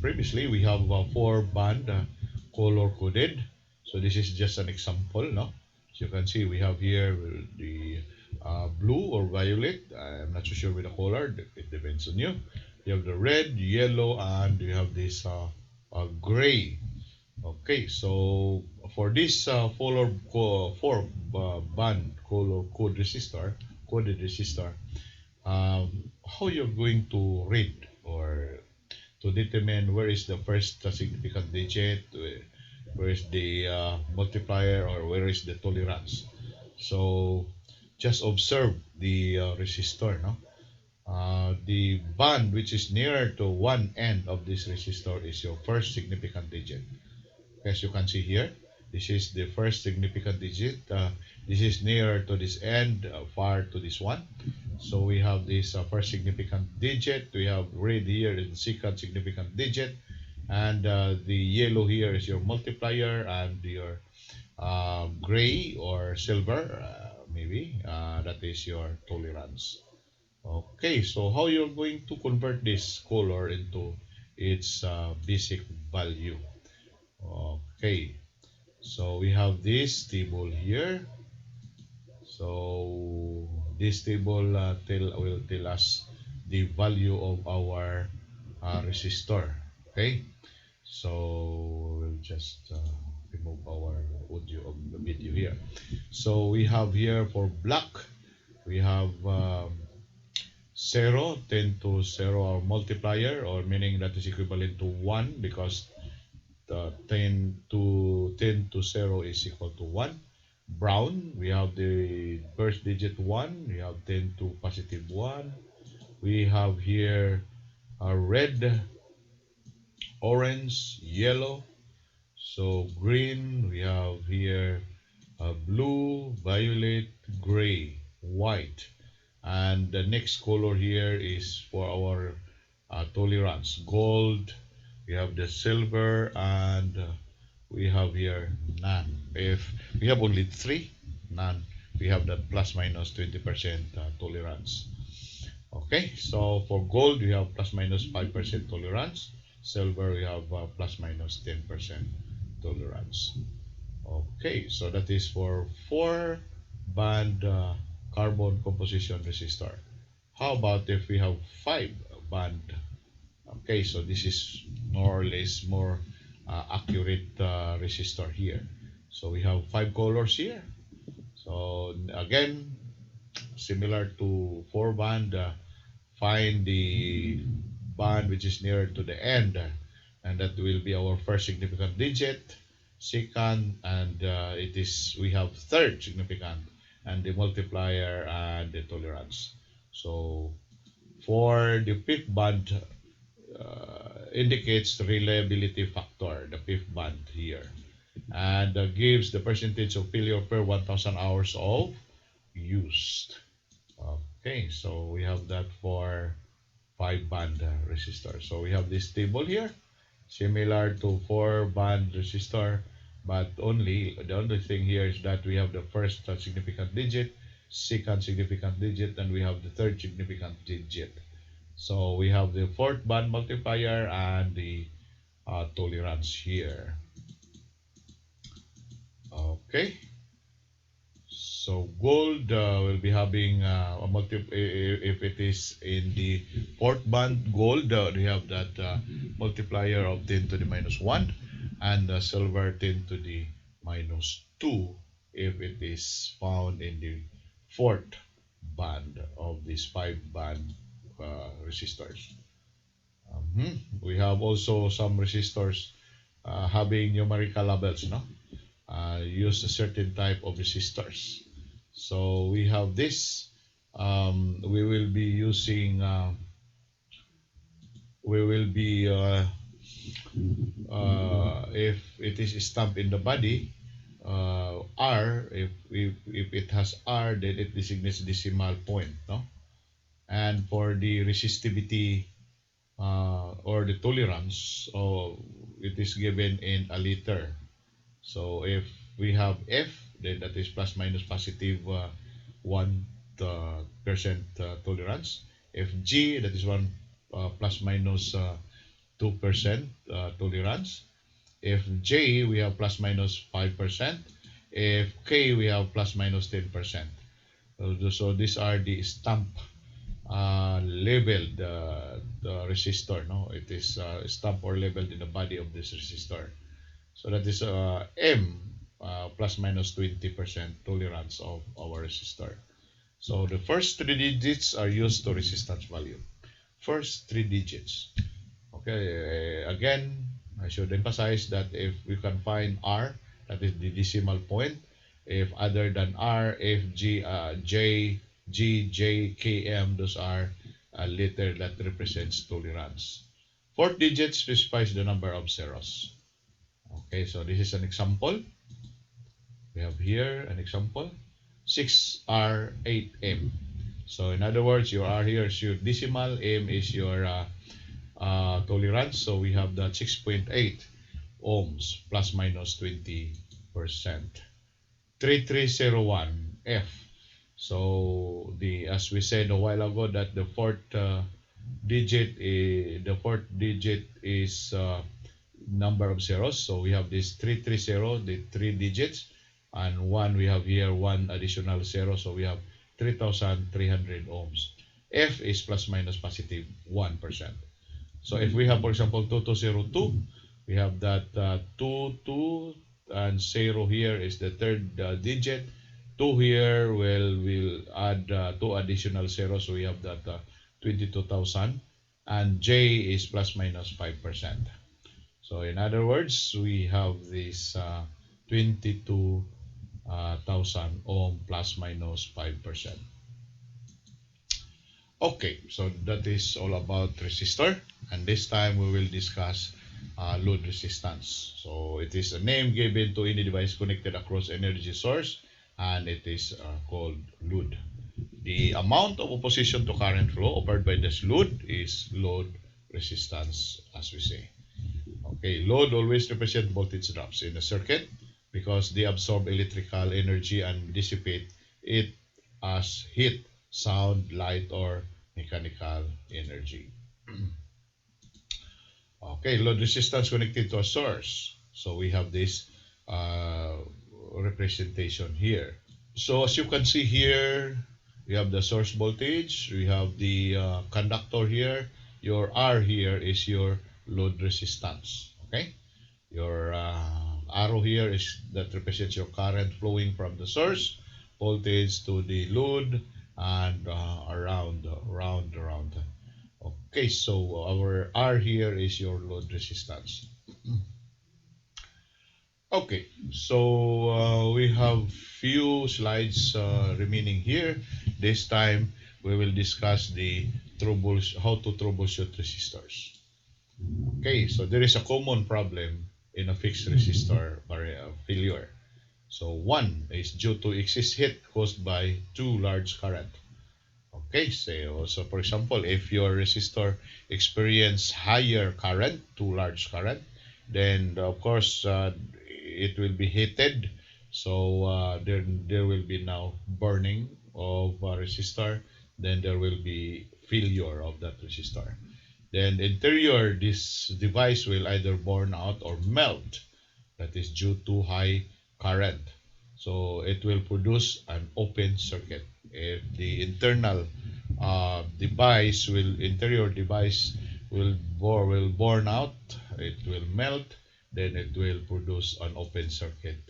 previously we have 4 band color coded. So this is just an example, no? So you can see we have here the blue or violet. I'm not so sure with the color. It depends on you. You have the red, yellow, and you have this gray. Okay, so for this four band color coded resistor, how you're going to read or to determine where is the first significant digit, where is the multiplier, or where is the tolerance. So just observe the resistor, no? The band which is nearer to one end of this resistor is your first significant digit. As you can see here, this is the first significant digit. This is nearer to this end, far to this one. So we have this first significant digit. We have red here is the second significant digit. And the yellow here is your multiplier, and your gray or silver, maybe, that is your tolerance. Okay, so how you're going to convert this color into its basic value. Okay, so we have this table here. So this table will tell us the value of our resistor. Okay, so we'll just remove our audio of the video here. So we have here for black, we have 0, 10 to 0, our multiplier, or meaning that is equivalent to 1, because 10 to 0 is equal to 1. Brown, we have the first digit 1, we have 10 to positive 1. We have here a red, orange, yellow. So green, we have here a blue, violet, gray, white. And the next color here is for our tolerance, gold. We have the silver, and we have here none. If we have only 3, none. We have that plus minus 20% tolerance. Okay, so for gold we have plus minus 5% tolerance. Silver we have plus minus 10% tolerance. Okay, so that is for 4 band carbon composition resistor. How about if we have 5 band? Okay, so this is more or less more accurate resistor here. So we have 5 colors here. So again, similar to 4 band, find the band which is nearer to the end, and that will be our first significant digit, second, and we have third significant, and the multiplier and the tolerance. So for the 5th band, indicates the reliability factor, the 5th band here, and gives the percentage of failure per 1000 hours of used. Okay, so we have that for 5-band resistor. So we have this table here, similar to 4-band resistor, but the only thing here is that we have the first significant digit, second significant digit, and we have the third significant digit. So we have the fourth band multiplier and the tolerance here. Okay. So gold will be having a if it is in the fourth band gold, we have that multiplier of 10 to the minus 1, and silver 10 to the minus 2 if it is found in the fourth band of these five band resistors. We have also some resistors having numerical labels, no? Use a certain type of resistors. So we have this. We will be using. We will be if it is stamped in the body. R. If it has R, then it designates decimal point, no? And for the resistivity or the tolerance, it is given in a liter. So if we have F, then that is plus minus positive 1% tolerance. If G, that is 1 plus minus 2% tolerance. If J, we have plus minus 5%. If K, we have plus minus 10%. So these are the stamp labeled the resistor. No, it is stamped or labeled in the body of this resistor. So that is M plus minus 20% tolerance of our resistor. So the first three digits are used to resistance value. First three digits. Okay, again, I should emphasize that if we can find R, that is the decimal point. If other than R, F, G, J, G, J, K, M, those are a letter that represents tolerance. Fourth digit specifies the number of zeros. Okay, so this is an example. We have here an example. 6R8M. So in other words, your R here is your decimal, M is your tolerance. So we have that 6.8 ohms plus minus 20%. 3301 F. So as we said a while ago that the fourth digit is number of zeros. So we have this 330, the three digits, and one we have here one additional zero. So we have 3,300 ohms. F is plus minus positive 1%. So if we have, for example, 2202, we have that 2 and 0 here is the third digit. 2 here we'll add 2 additional zeros. So we have that 22,000, and J is plus minus 5%. So in other words, we have this 22,000 ohm plus minus 5%. Okay, so that is all about resistor, and this time we will discuss load resistance. So it is a name given to any device connected across energy source, and it is called load. The amount of opposition to current flow offered by this load is load resistance, as we say. Okay, load always represents voltage drops in a circuit because they absorb electrical energy and dissipate it as heat, sound, light, or mechanical energy. Okay, load resistance connected to a source. So we have this representation here. So as you can see here, we have the source voltage, we have the conductor here. Your R here is your load resistance. Okay, your arrow here is that represents your current flowing from the source voltage to the load and around. Okay, so our R here is your load resistance. Okay, so we have few slides remaining here. This time we will discuss how to troubleshoot resistors. Okay, so there is a common problem in a fixed resistor failure. So one is due to excess heat caused by too large current. Okay, so for example, if your resistor experience higher current, too large current, then of course it will be heated. So there will be now burning of resistor. Then there will be failure of that resistor. Then interior, this device will either burn out or melt. That is due to high current. So it will produce an open circuit. If the internal interior device will burn out, it will melt, then it will produce an open circuit.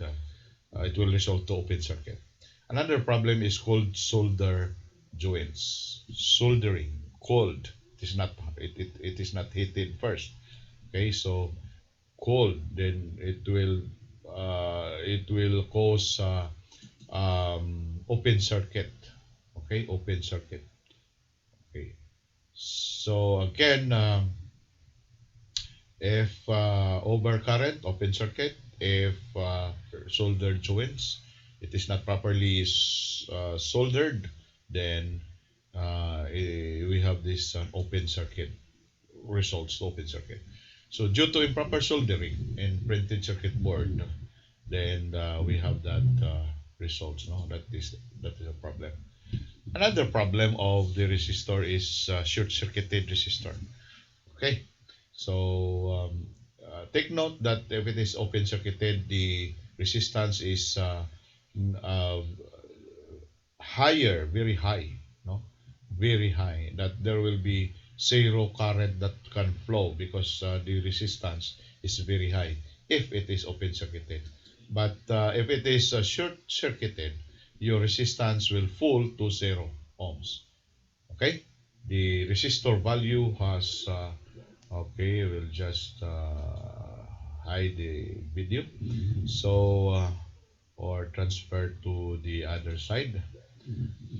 It will result to open circuit. Another problem is cold solder joints. Soldering cold. It is not heated first. Okay, so cold, then it will cause open circuit. Okay, open circuit. Okay, so again, if overcurrent, open circuit. If solder joints, it is not properly soldered, then we have this open circuit, results to open circuit. So due to improper soldering in printed circuit board, then we have that results. No, that is a problem. Another problem of the resistor is short-circuited resistor. Okay, so take note that if it is open-circuited, the resistance is uh, higher, very high, no, very high. That there will be zero current that can flow because the resistance is very high if it is open-circuited. But if it is short-circuited, your resistance will fall to 0 ohms. Okay, the resistor value has okay, we'll just hide the video, so or transfer to the other side.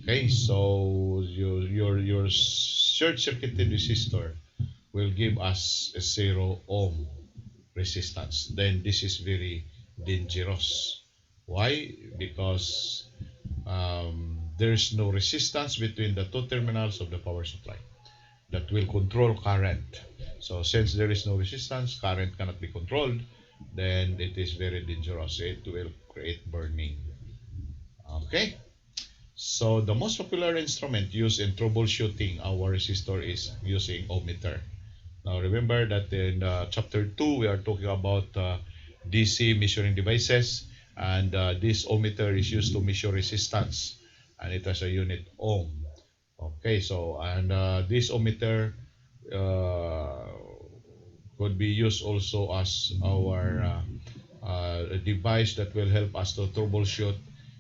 Okay, so your short circuited resistor will give us a 0 ohm resistance. Then this is very dangerous. Why? Because there's no resistance between the two terminals of the power supply that will control current. So since there is no resistance, current cannot be controlled, then it is very dangerous. It will create burning. Okay. So the most popular instrument used in troubleshooting our resistor is using ohmmeter. Now remember that in chapter 2 we are talking about DC measuring devices, and this ohmmeter is used to measure resistance, and it has a unit ohm. Okay, so and this ohmmeter uh, could be used also as our device that will help us to troubleshoot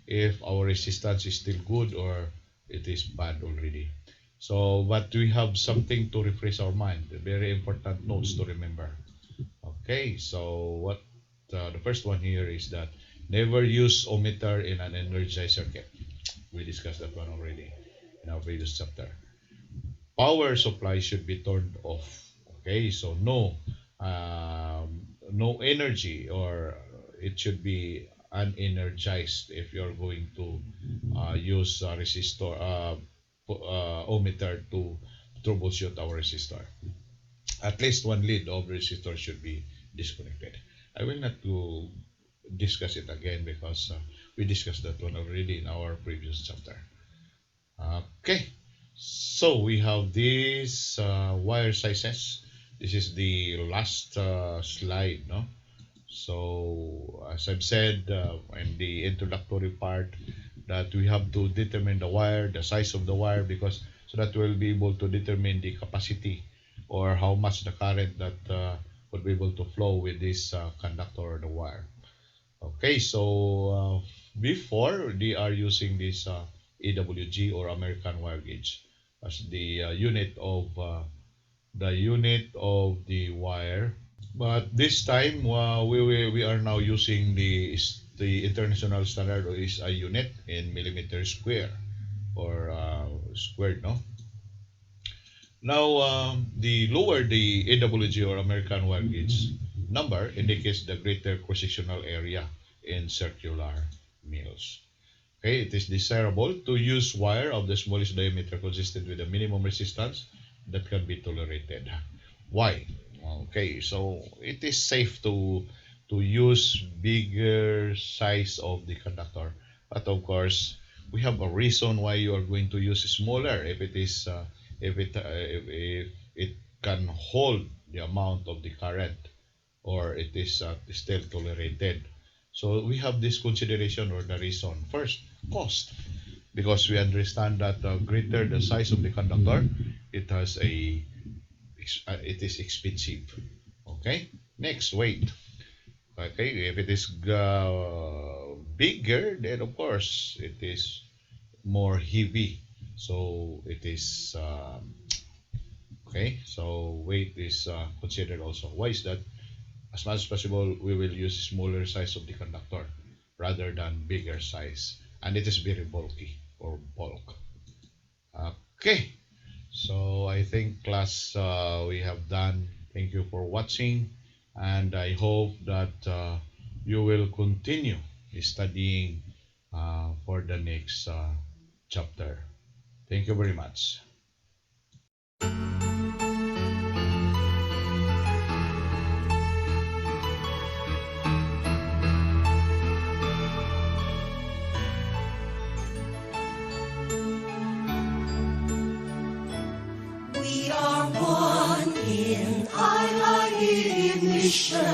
if our resistance is still good or it is bad already. So, but we have something to refresh our mind, very important notes to remember. Okay, so what the first one here is that never use ohmmeter in an energized circuit. We discussed that one already in our previous chapter. Power supply should be turned off. Okay, so no energy, or it should be unenergized if you're going to use a resistor ohmmeter to troubleshoot our resistor. At least one lead of resistor should be disconnected. I will not go discuss it again because we discussed that one already in our previous chapter. Okay, so we have these wire sizes. This is the last slide, no? So as I've said in the introductory part, that we have to determine the wire, the size of the wire, because so that we'll be able to determine the capacity or how much the current that would be able to flow with this conductor or the wire. Okay, so before they are using this AWG or American wire gauge as the unit of the wire. But this time we are now using the international standard, or is a unit in millimeter square or squared, no? Now, the lower the AWG or American wire gauge number indicates the greater cross-sectional area in circular mills. Okay, it is desirable to use wire of the smallest diameter consistent with a minimum resistance that can be tolerated. Why? Okay, so it is safe to use bigger size of the conductor, but of course we have a reason why you are going to use smaller if it is if it can hold the amount of the current, or it is still tolerated. So we have this consideration, or the reason. First, cost, because we understand that greater the size of the conductor, it has it is expensive. Okay. Next, weight. Okay, if it is bigger, then of course it is more heavy. So it is okay. So weight is considered also. Why is that? As much as possible, we will use smaller size of the conductor rather than bigger size, and it is very bulky or bulk. Okay, so I think class we have done. Thank you for watching, and I hope that you will continue studying for the next chapter. Thank you very much. We are one in eye mission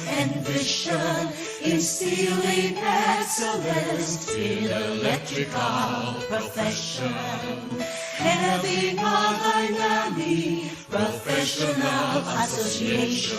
and vision, instilling excellence in electrical profession, having a dynamic professional association.